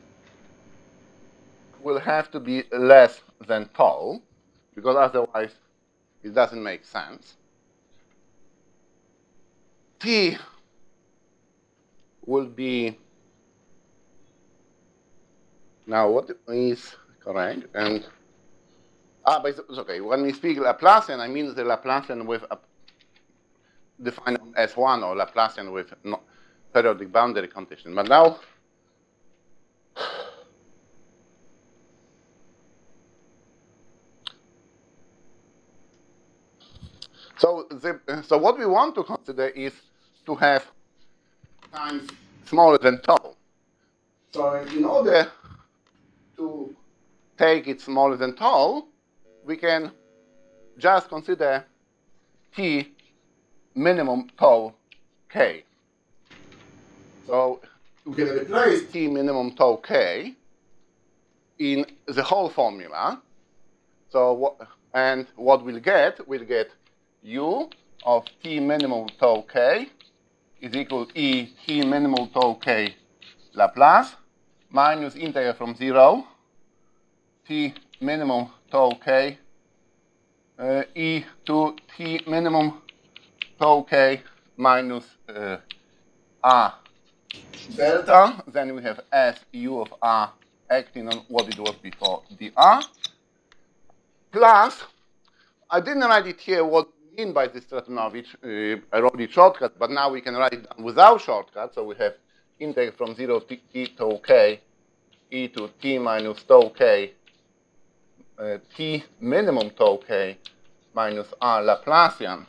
will have to be less than tau, because otherwise it doesn't make sense. T will be, now what is correct? And but it's okay. When we speak Laplacian, I mean the Laplacian with a defined as one, or Laplacian with no periodic boundary condition. But now, so what we want to consider is to have times smaller than tau. So in order to take it smaller than tau, we can just consider t minimum tau k. So we can replace t minimum tau k in the whole formula. So what we'll get u of t minimum tau k is equal to e t minimum tau k Laplace minus integral from 0 t minimum tau k e to t minimum tau k minus r delta. Then we have s u of r acting on what it was before dr. Plus, I didn't write it here what we mean by this Stratonovich. I wrote it shortcut, but now we can write it down without shortcut. So we have integral from 0 to t tau k e to t minus tau k t minimum tau k minus r Laplacian.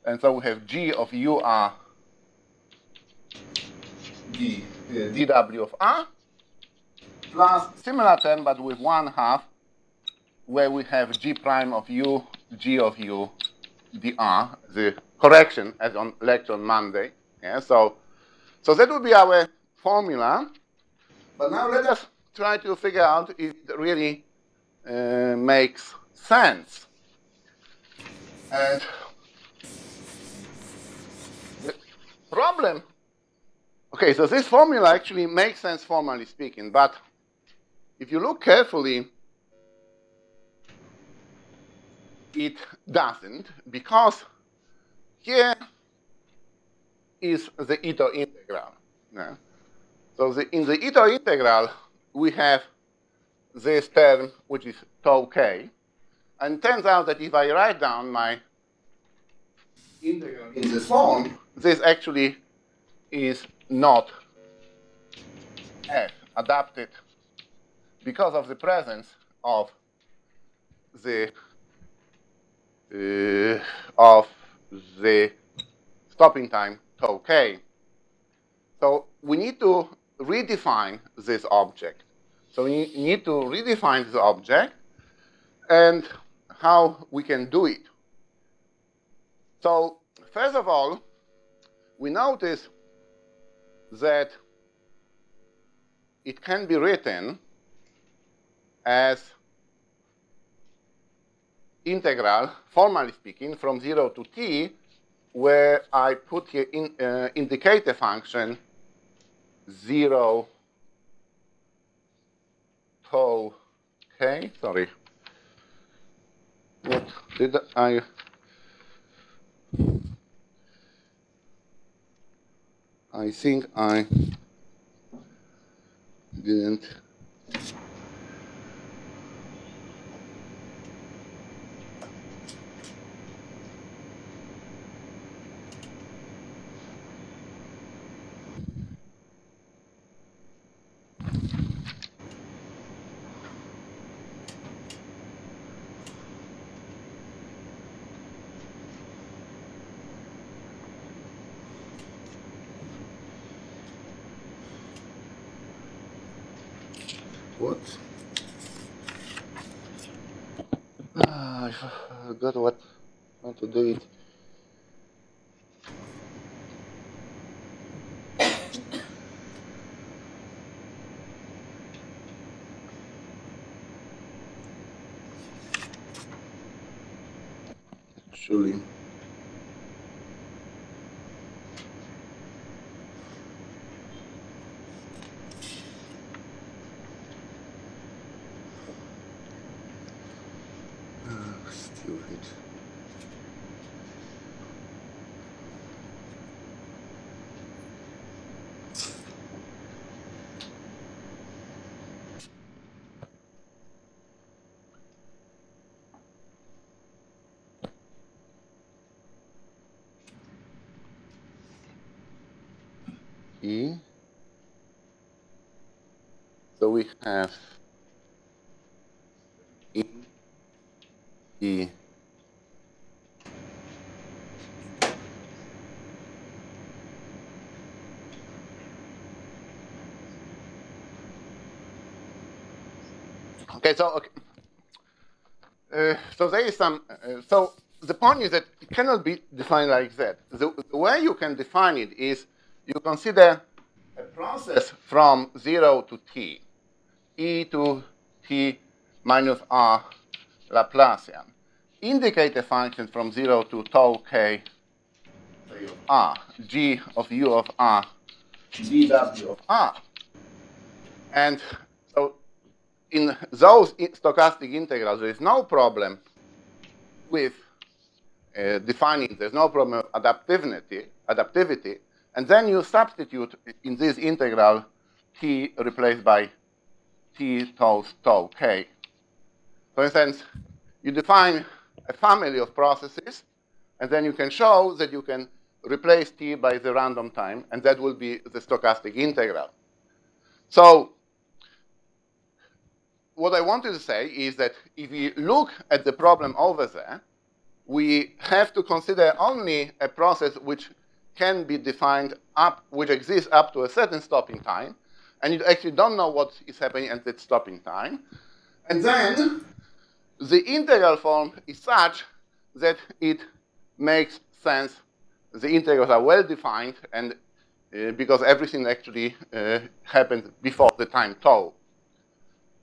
And so we have g of u r dw of r plus similar term, but with 1/2, where we have g prime of u, g of u dr, the correction as on lecture on Monday. Yeah, so that would be our formula. But now let us try to figure out if it really makes sense. And the problem, okay, so this formula actually makes sense formally speaking, but if you look carefully, it doesn't, because here is the Ito integral. Yeah. So in the Ito integral, we have this term, which is tau k. And it turns out that if I write down my integral in this form, this actually is not f adapted because of the presence of the stopping time tau k. So we need to redefine this object. So we need to redefine this object, and how we can do it. So first of all, we notice that it can be written as integral, formally speaking, from 0 to t where I put here indicator function 0 tau k. Sorry. What did I? I think I didn't. What? I forgot how to do it. Actually. Stupid. E. So we have E. E. Okay, so so there is some. So the point is that it cannot be defined like that. The way you can define it is you consider a process from 0 to t, e to t minus r Laplacian. Indicate a function from 0 to tau k of r, g of u of r, dw of r. And so in those stochastic integrals, there is no problem with defining, there's no problem of adaptivity, and then you substitute in this integral t replaced by t tau k. For instance, you define a family of processes, and then you can show that you can replace t by the random time, and that will be the stochastic integral. So what I wanted to say is that if we look at the problem over there, we have to consider only a process which can be defined up, which exists up to a certain stopping time, and you actually don't know what is happening at that stopping time. And then the integral form is such that it makes sense. The integrals are well defined, and because everything actually happens before the time tau.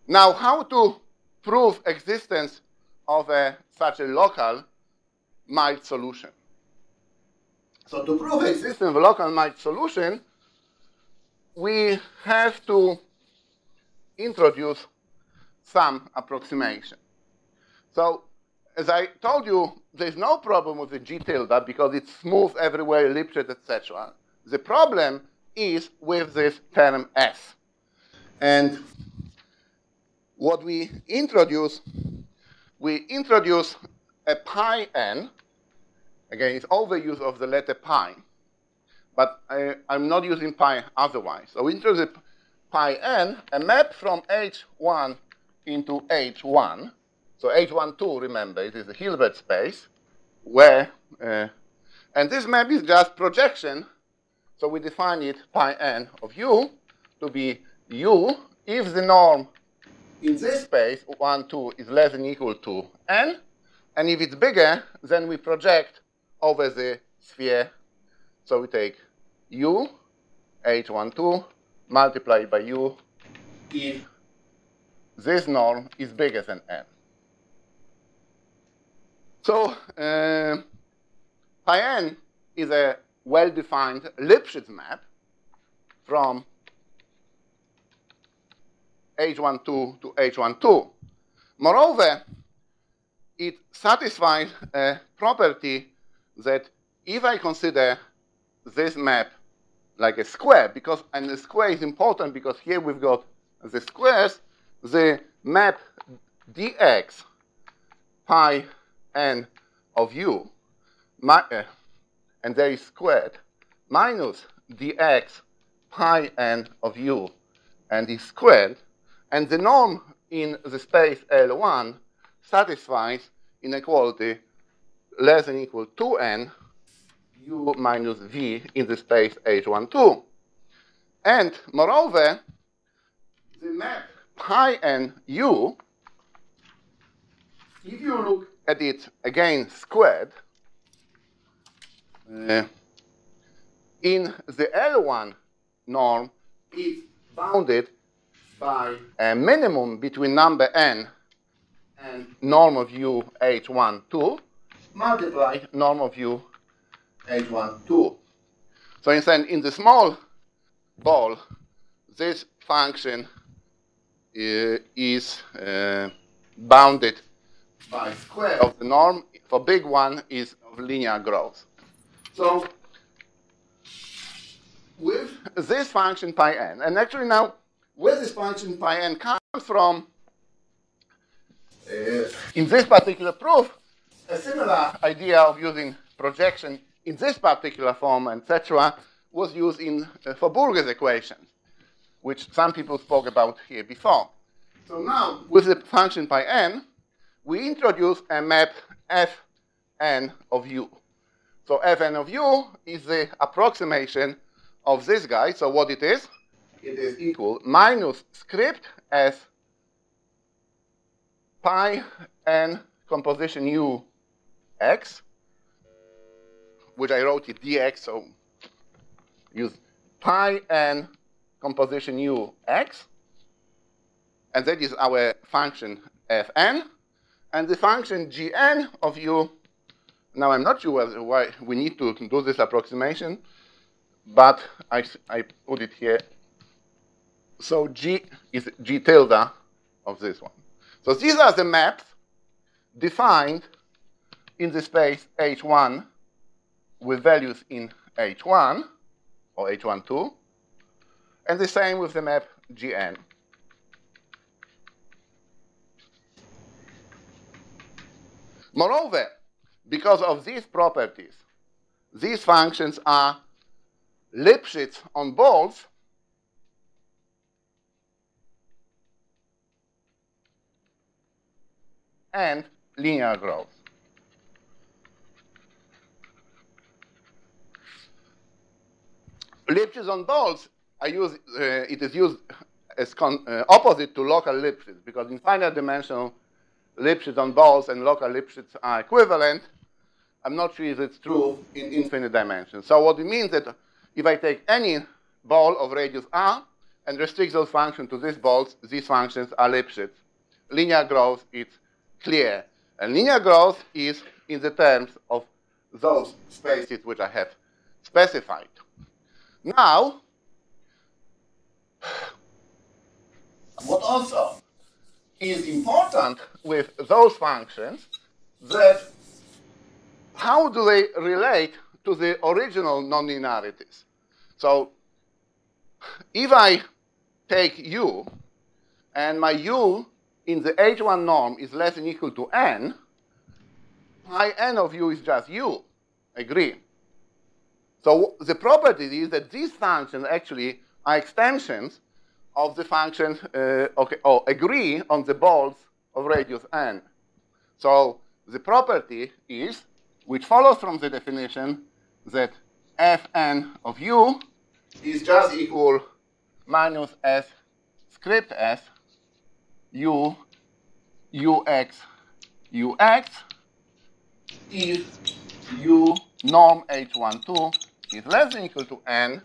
Now, how to prove existence of such a local mild solution? So to prove existence of a local mild solution, we have to introduce some approximation. So as I told you, there's no problem with the G tilde because it's smooth everywhere, Lifshitz, etc. The problem is with this term S. And what we introduce a pi n. Again, it's overuse of the letter pi, but I'm not using pi otherwise. So we introduce pi n, a map from H1 into H1. So H12, remember, it is a Hilbert space where, and this map is just projection. So we define it pi n of u to be u if the norm in this space, 1, 2, is less than or equal to n. And if it's bigger, then we project over the sphere. So we take u, H12, multiplied by u if this norm is bigger than n. So pi n is a well-defined Lifshitz map from H12 to H12. Moreover, it satisfies a property that if I consider this map like a square, and the square is important because here we've got the squares, the map dx pi n of u, and there is squared, minus dx pi n of u, and is squared, and the norm in the space L1 satisfies inequality less than or equal to n u minus v in the space H12. And moreover, the map pi n u, if you look at it again squared, in the L1 norm is bounded by a minimum between number n and norm of u H12 multiply norm of u H12. So instead, in the small ball, this function is bounded by square of the norm. For big one is of linear growth. So with this function pi n, and actually now where this function pi n comes from, in this particular proof, a similar idea of using projection in this particular form, etc., was used for Burger's equations, which some people spoke about here before. So now, with the function pi n, we introduce a map fn of u. So fn of u is the approximation of this guy. So what it is equal minus script as pi n composition u x, which I wrote it dx, so use pi n composition u x, and that is our function fn, and the function gn of u. Now I'm not sure why we need to do this approximation, but I put it here. So g is g tilde of this one. So these are the maps defined in the space H1 with values in H1 or H12, and the same with the map Gn. Moreover, because of these properties, these functions are Lifshitz on balls and linear growth. Lifshitz on balls, it is used as opposite to local Lifshitz, because in finite dimensional Lifshitz on balls and local Lifshitz are equivalent. I'm not sure if it's true in infinite dimensions. So what it means that if I take any ball of radius r and restrict those functions to these balls, these functions are Lifshitz. Linear growth is clear. And linear growth is in the terms of those spaces which I have specified. Now, what also is important with those functions, that how do they relate to the original nonlinearities? So if I take u, and my u in the H1 norm is less than or equal to n, pi n of u is just u. Agree? So the property is that these functions actually are extensions of the function, or agree on the balls of radius n. So the property is, which follows from the definition, that fn of u is just equal minus s script s u ux ux if u norm h12 is less than or equal to n,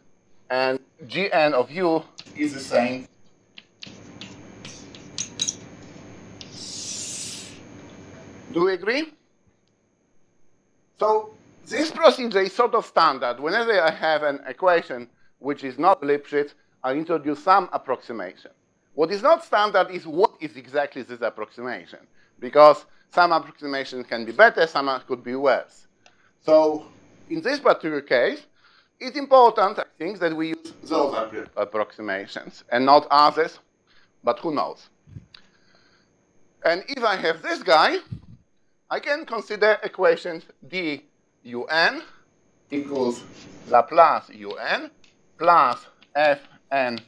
and gn of u is the same. Do we agree? So this procedure is sort of standard. Whenever I have an equation which is not Lifshitz, I introduce some approximation. What is not standard is what is exactly this approximation, because some approximations can be better, some could be worse. So in this particular case, it's important, I think, that we use those approximations and not others, but who knows. And if I have this guy, I can consider equations dun equals Laplace un plus fn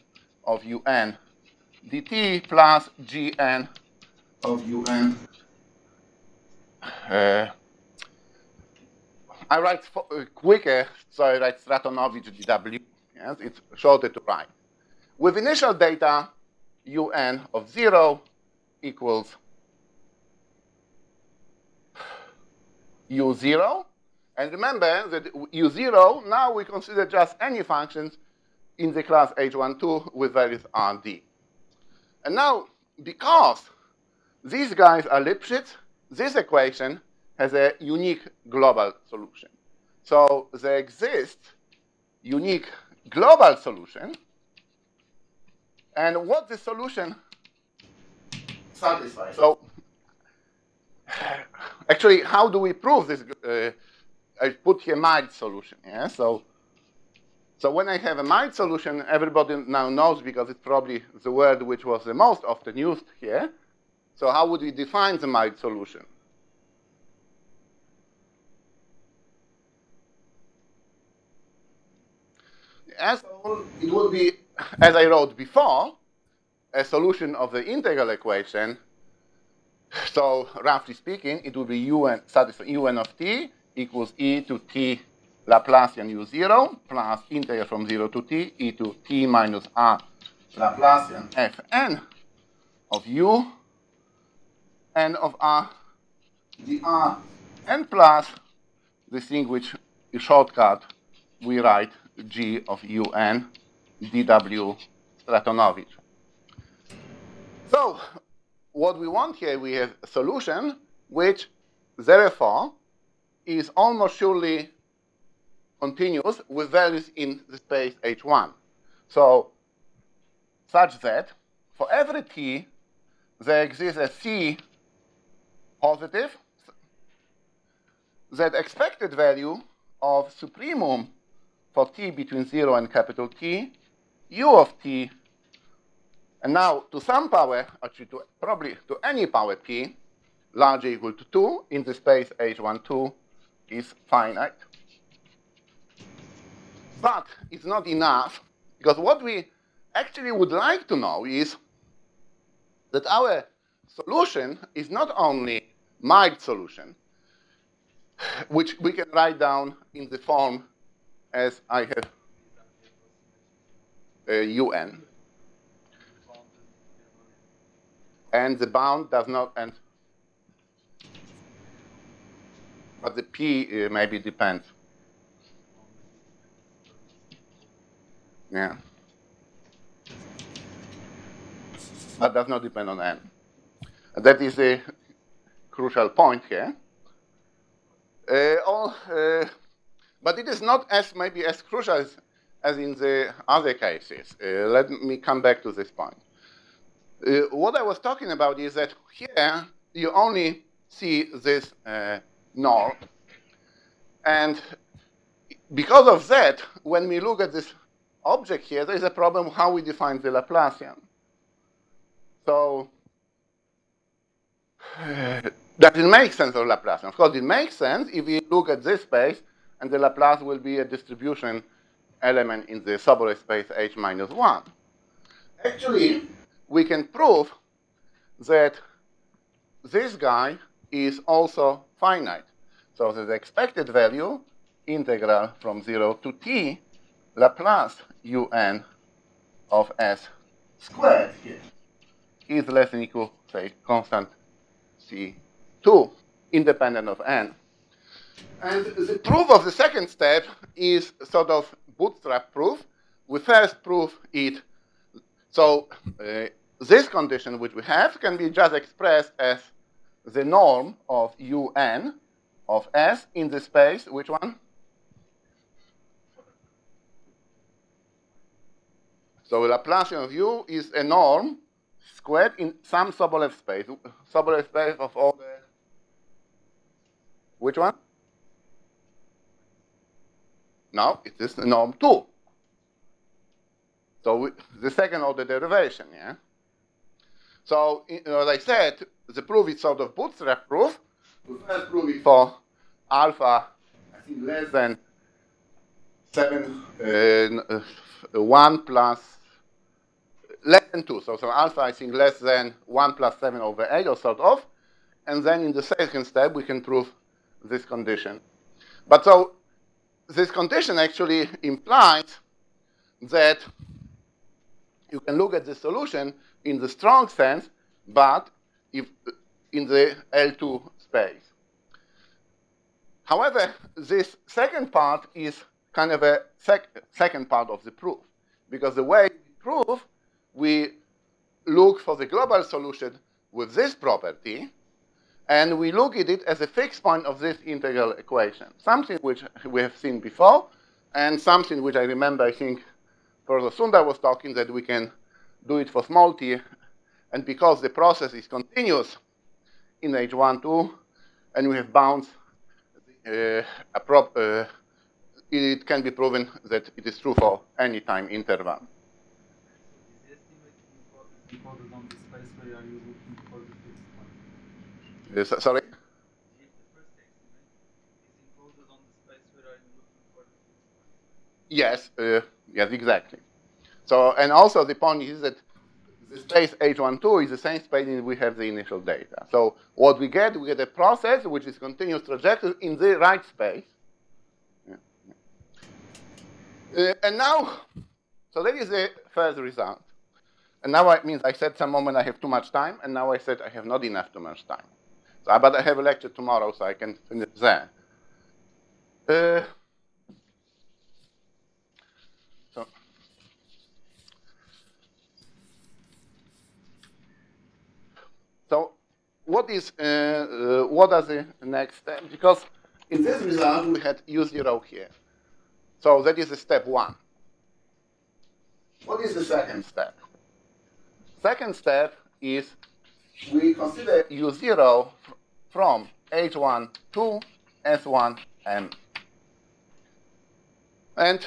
of un dt plus gn of un. I write quicker, so I write Stratonovich dw. Yes, it's shorter to write. With initial data, un of 0 equals u0. And remember that u0, now we consider just any functions in the class h12 with values rd. And now, because these guys are Lifshitz, this equation has a unique global solution. So there exists unique global solution. And what the solution satisfies? So actually, how do we prove this? I put here mild solution. Yeah? So when I have a mild solution, everybody now knows, because it's probably the word which was the most often used here. So how would we define the mild solution? It would be, as I wrote before, a solution of the integral equation. So roughly speaking, it would be un of t equals e to t Laplacian u0 plus integral from 0 to t e to t minus r Laplacian fn of u n of r dr, and plus this thing which is shortcut, we write g of un dw Stratonovich. So what we want here, we have a solution which, therefore, is almost surely continuous with values in the space H1. So such that for every t, there exists a C positive, that expected value of supremum for t between 0 and capital T, u of t, and now to some power, actually probably to any power p, larger or equal to 2, in the space H12 is finite. But it's not enough, because what we actually would like to know is that our solution is not only mild solution, which we can write down in the form as I have un. And the bound does not end. But the p maybe depends. Yeah. But does not depend on n. That is the crucial point here. But it is not maybe as crucial as in the other cases. Let me come back to this point. What I was talking about is that here you only see this norm. And because of that, when we look at this object here, there is a problem how we define the Laplacian. So does it make sense of Laplacian? Of course, it makes sense if we look at this space, and the Laplace will be a distribution element in the subarray space H minus 1. Actually, we can prove that this guy is also finite. So the expected value, integral from 0 to t, Laplace un of s squared here, is less than equal, say, constant c2, independent of n. And the proof of the second step is sort of bootstrap proof. We first prove it. So this condition which we have can be just expressed as the norm of un of S in the space, which one? So Laplacian of U is a norm squared in some Sobolev space. Sobolev space of all the, which one? No, it is norm 2. So the second order derivation, yeah? So, as I said, the proof is sort of bootstrap proof. We first prove it for alpha, I think, less than 1 plus, less than 2. So alpha, I think, less than 1 plus 7 over 8, or sort of. And then in the second step, we can prove this condition. But so this condition actually implies that you can look at the solution in the strong sense, but if in the L2 space. However, this second part is kind of a second part of the proof, because the way we prove, we look for the global solution with this property, and we look at it as a fixed point of this integral equation, something which we have seen before, and something which I remember, I think, Professor Sundar was talking that we can do it for small t, and because the process is continuous in H1, 2, and we have bounds, it can be proven that it is true for any time interval.
Is the estimate encoded on the space where are you looking for the fixed point?
Sorry?
If the first estimate is encoded on the space where are you looking for the fixed point?
Yes, yes, exactly. So, and also the point is that the space H1, 2 is the same space in which we have the initial data. So what we get a process which is continuous trajectory in the right space. Yeah. And now, so that is the first result. And now it means I said some moment I have too much time, and now I said I have not enough too much time. So, but I have a lecture tomorrow, so I can finish there. So what are the next steps? Because in this result, we had U0 here. So that is the step 1. What is the second step? Second step is we consider U0 from H1 to S1 M. And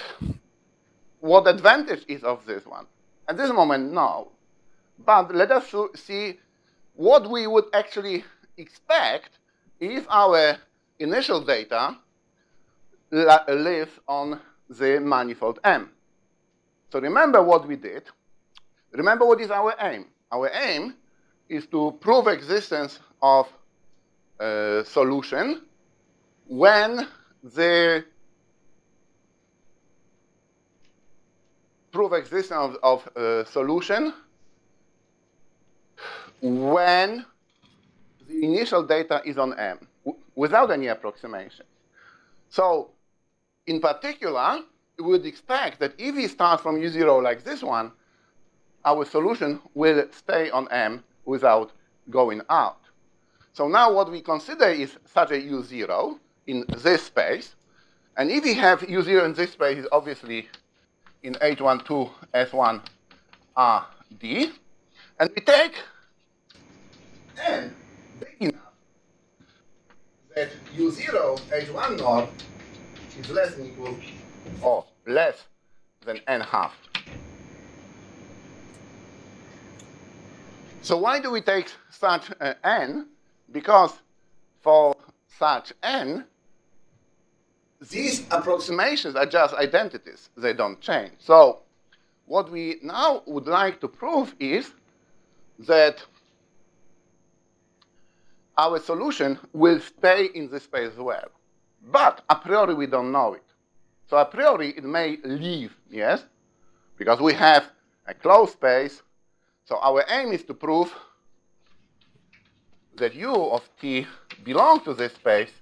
what advantage is of this one? At this moment, no. But let us see what we would actually expect if our initial data lives on the manifold M. So remember what we did. Remember what is our aim. Our aim is to prove existence of a solution when the prove existence of a solution when the initial data is on M, without any approximation. So, in particular, we would expect that if we start from U0 like this one, our solution will stay on M without going out. So now what we consider is such a U0 in this space. And if we have U0 in this space, is obviously in H1, 2, S1, R, D. And we take N big enough that U0 H1 norm is less than equal or less than N half. So why do we take such N? Because for such N, these approximations are just identities. They don't change. So what we now would like to prove is that our solution will stay in this space as well. But a priori, we don't know it. So a priori, it may leave, yes? Because we have a closed space. So our aim is to prove that U of t belongs to this space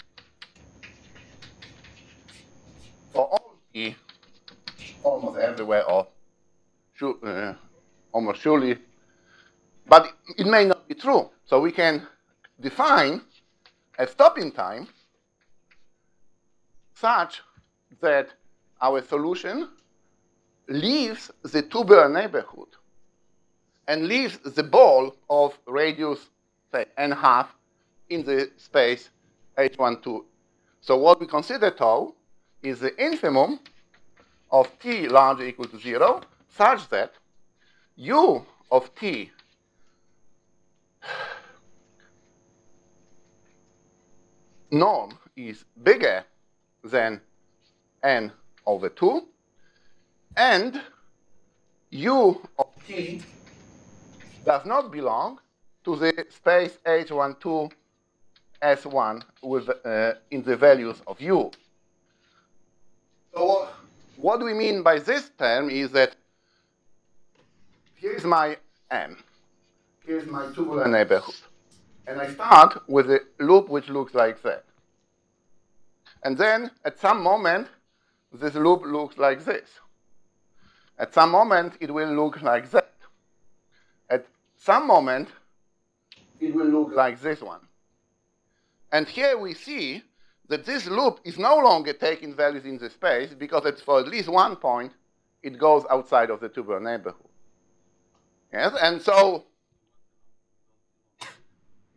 for all t almost everywhere, or almost surely. But it may not be true. So we can define a stopping time such that our solution leaves the tubular neighborhood and leaves the ball of radius, say, n½ in the space H12. So what we consider tau is the infimum of t larger or equal to 0, such that u of t norm is bigger than n/2, and u of t does not belong to the space H12 S1 with, in the values of u. So what we mean by this term is that here's my M. Here's my tubular neighborhood. And I start with a loop which looks like that. And then at some moment, this loop looks like this. At some moment, it will look like that. At some moment, it will look like this one. And here we see that this loop is no longer taking values in the space because it's for at least one point, it goes outside of the tubular neighborhood. Yes, and so,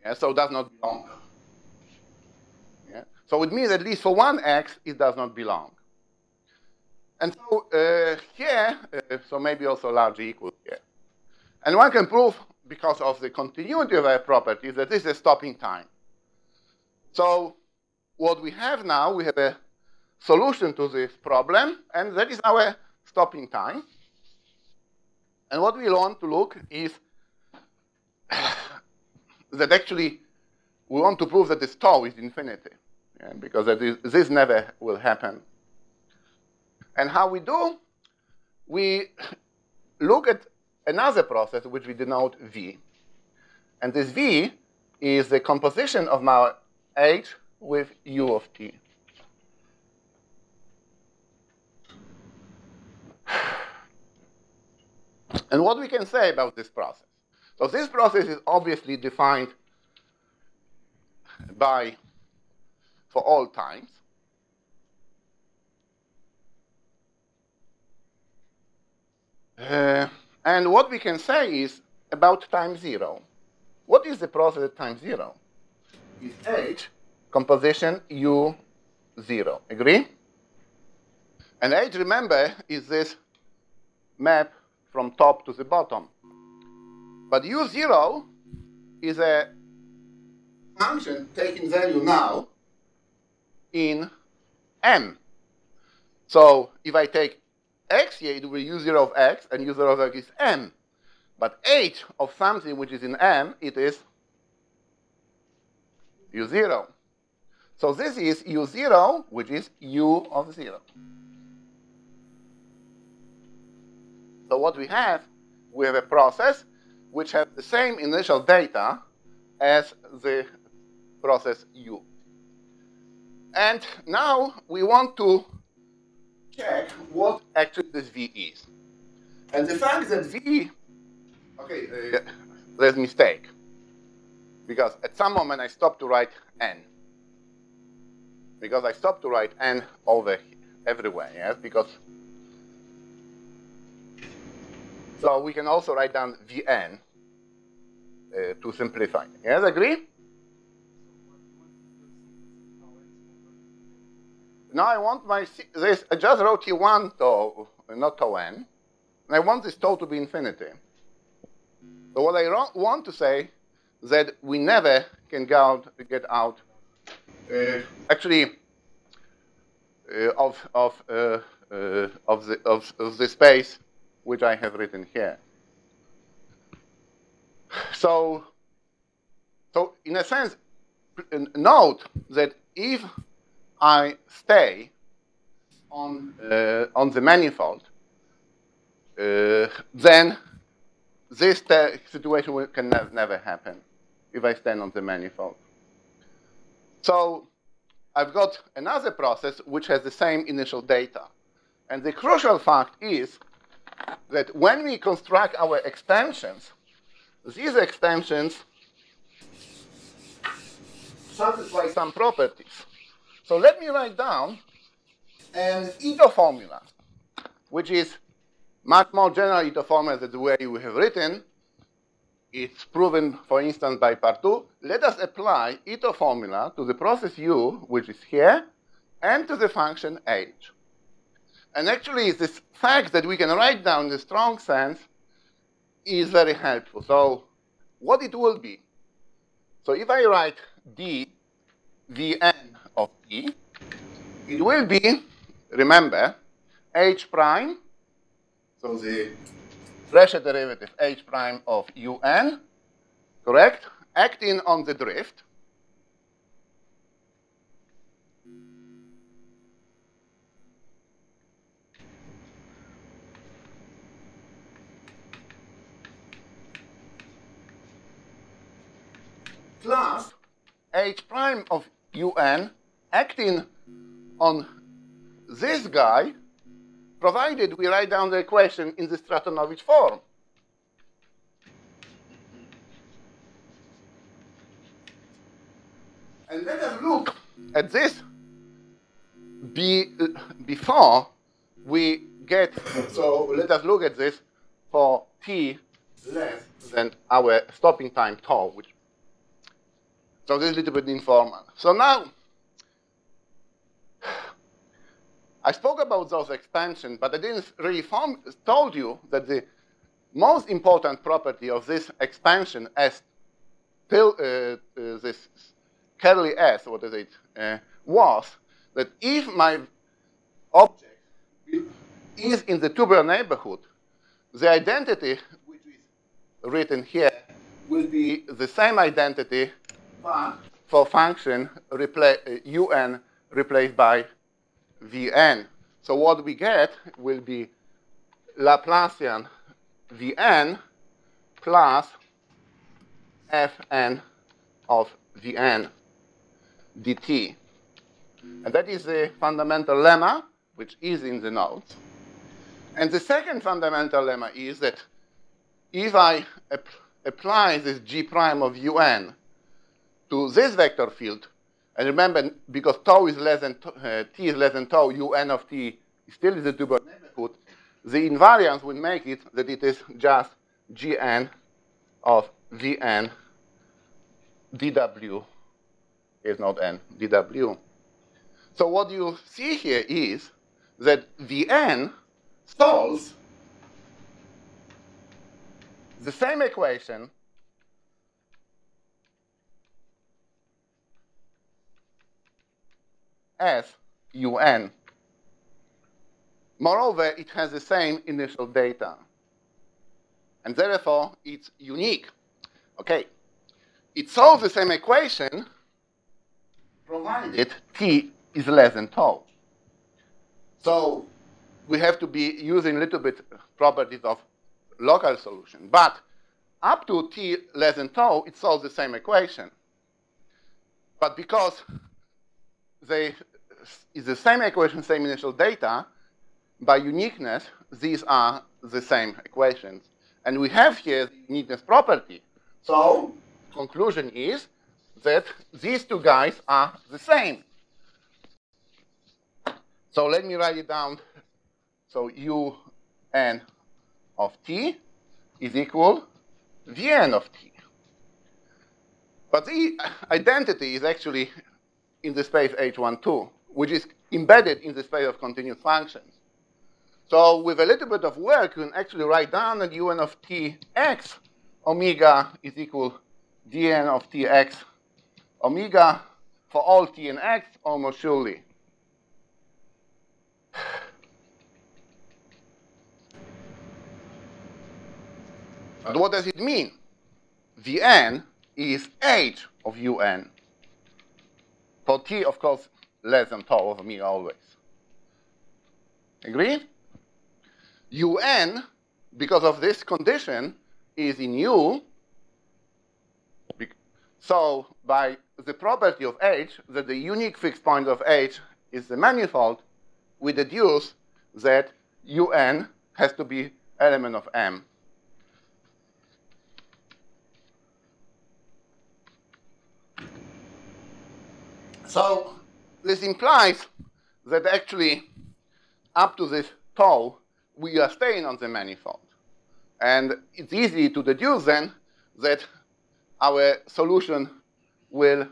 yeah, so it does not belong. Yeah? So it means at least for one x, it does not belong. And so here, so maybe also largely equal here. And one can prove, because of the continuity of our properties, that this is a stopping time. So what we have now, we have a solution to this problem, and that is our stopping time. And what we want to look is that actually we want to prove that this tau is infinity, yeah, because this never will happen. And how we do? We look at another process which we denote V. And this V is the composition of my H with U of t. And what we can say about this process? So this process is obviously defined by, for all times. And what we can say is about time 0. What is the process at time 0? Is H composition U0. Agree? And H, remember, is this map from top to the bottom. But U0 is a function taking value now in M. So if I take x here, it will be U0 of x, and U0 of x is M. But H of something which is in M, it is U0. So this is U0, which is U of 0. So what we have a process which has the same initial data as the process U. And now we want to check what actually this V is. And the fact that V, okay, there's a mistake. Because at some moment I stopped to write N. Because I stopped to write N over everywhere, yes? Because so we can also write down Vn to simplify. Yes, agree? Now I want this, I just wrote T1 tau, not tau n, and I want this tau to be infinity. So what I want to say is that we never can get out actually of the space which I have written here. So in a sense, note that if I stay on the manifold, then this situation can never happen if I stand on the manifold. So I've got another process which has the same initial data. And the crucial fact is that when we construct our extensions, these extensions satisfy some properties. So let me write down an Ito formula, which is much more general Ito formula than the way we have written. It's proven, for instance, by part 2. Let us apply Ito formula to the process U, which is here, and to the function h. And actually, this fact that we can write down the strong sense is very helpful. So what it will be? So if I write d Vn of t, it will be, remember, h prime, so the pressure derivative h prime of un, correct, acting on the drift. Plus h prime of un acting on this guy, provided we write down the equation in the Stratonovich form. And let us look at this before we get, so let us look at this for t less than our stopping time tau, which, so this is a little bit informal. So now, I spoke about those expansions, but I didn't really told you that the most important property of this expansion as till this curly s, what is it, was that if my object is in the tubular neighborhood, the identity which is written here will be the same identity but for function un replaced by Vn. So what we get will be Laplacian Vn plus Fn of Vn dt. And that is the fundamental lemma, which is in the notes. And the second fundamental lemma is that if I apply this G prime of Un to this vector field, and remember, because tau is less than t is less than tau, Un of t is still in the tubular neighborhood, the invariance will make it that it is just Gn of Vn dw is not n, dw. So what you see here is that Vn solves the same equation as Un. Moreover, it has the same initial data. And therefore, it's unique. Okay. It solves the same equation provided t is less than tau. So we have to be using a little bit properties of local solution. But up to t less than tau, it solves the same equation. But because it's the same equation, same initial data, by uniqueness, these are the same equations. And we have here the uniqueness property. So conclusion is that these two guys are the same. So let me write it down. So Un of t is equal Vn of t. But the identity is actually in the space H12, which is embedded in the space of continuous functions. So with a little bit of work, you can actually write down that Un of tx omega is equal Dn of tx omega for all t and x almost surely. But what does it mean? Vn is h of Un. For t, of course, less than tau of omega always. Agree? Un, because of this condition, is in U. So by the property of H, that the unique fixed point of H is the manifold, we deduce that Un has to be element of M. So this implies that actually up to this tau, we are staying on the manifold. And it's easy to deduce then that our solution will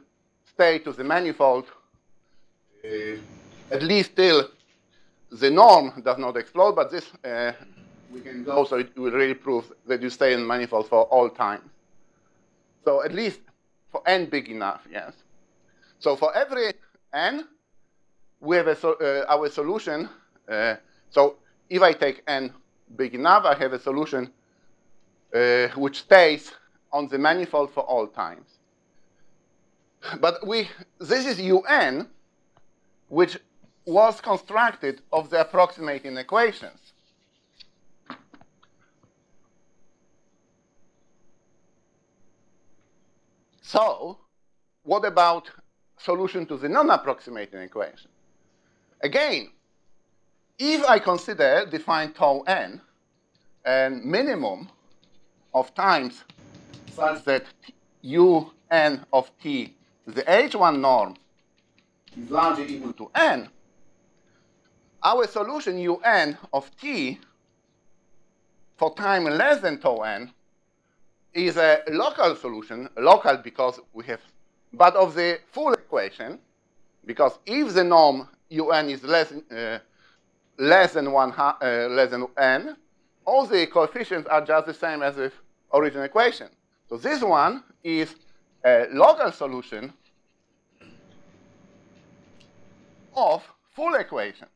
stay to the manifold at least till the norm does not explode, but this we can go, so it will really prove that you stay in manifold for all time. So at least for n big enough, yes. So for every n, we have our solution. So if I take n big enough, I have a solution which stays on the manifold for all times. But this is un, which was constructed of the approximating equations. So what about solution to the non-approximating equation? Again, if I consider define tau n and minimum of times such that un of t, the h1 norm, is largely equal to n, our solution un of t for time less than tau n is a local solution, local because we have, but of the full equation, because if the norm un is less than n, all the coefficients are just the same as the original equation. So this one is a local solution of full equation.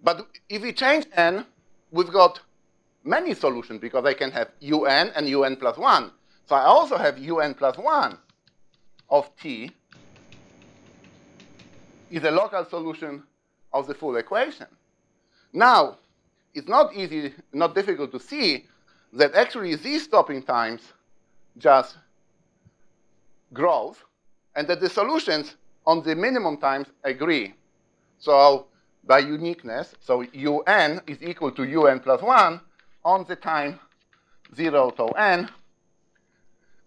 But if we change n, we've got many solutions because I can have un and un plus 1. So I also have un plus 1 of t is a local solution of the full equation. Now, it's not difficult to see that actually these stopping times just grow, and that the solutions on the minimum times agree. So by uniqueness, so un is equal to un plus 1 on the time 0 tau n.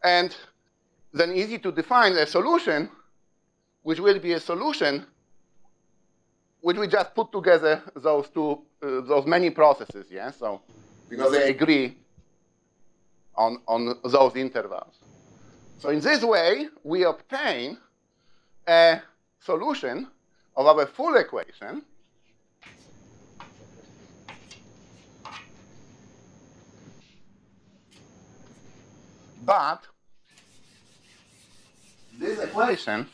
And then easy to define a solution, which will be a solution which we just put together those many processes, yeah? So because they agree on those intervals. So in this way, we obtain a solution of our full equation but this equation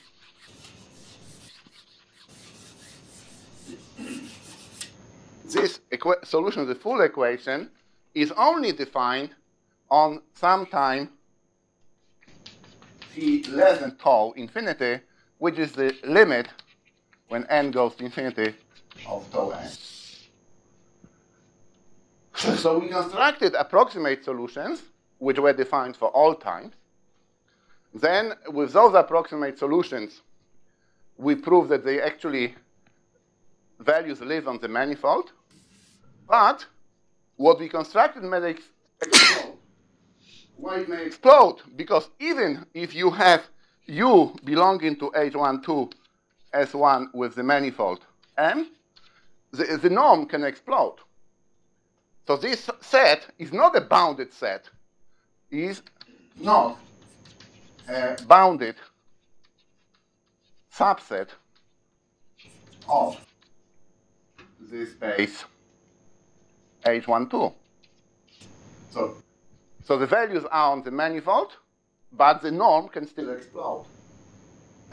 solution of the full equation is only defined on some time t less than tau infinity, which is the limit when n goes to infinity of tau n. So we constructed approximate solutions, which were defined for all times. Then, with those approximate solutions, we proved that they actually values live on the manifold. But what we constructed may explode. Why it may explode? Because even if you have u belonging to H12 S1 with the manifold M, the norm can explode. So this set is not a bounded set, is not a bounded subset of this space H12. So the values are on the manifold, but the norm can still explode.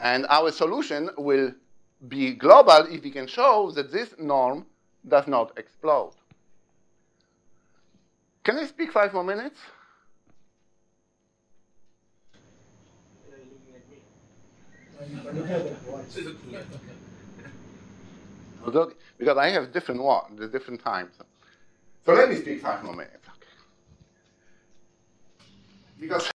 And our solution will be global if we can show that this norm does not explode. Can I speak 5 more minutes? Because I have different times. So let me speak 5 more minutes. Okay. Because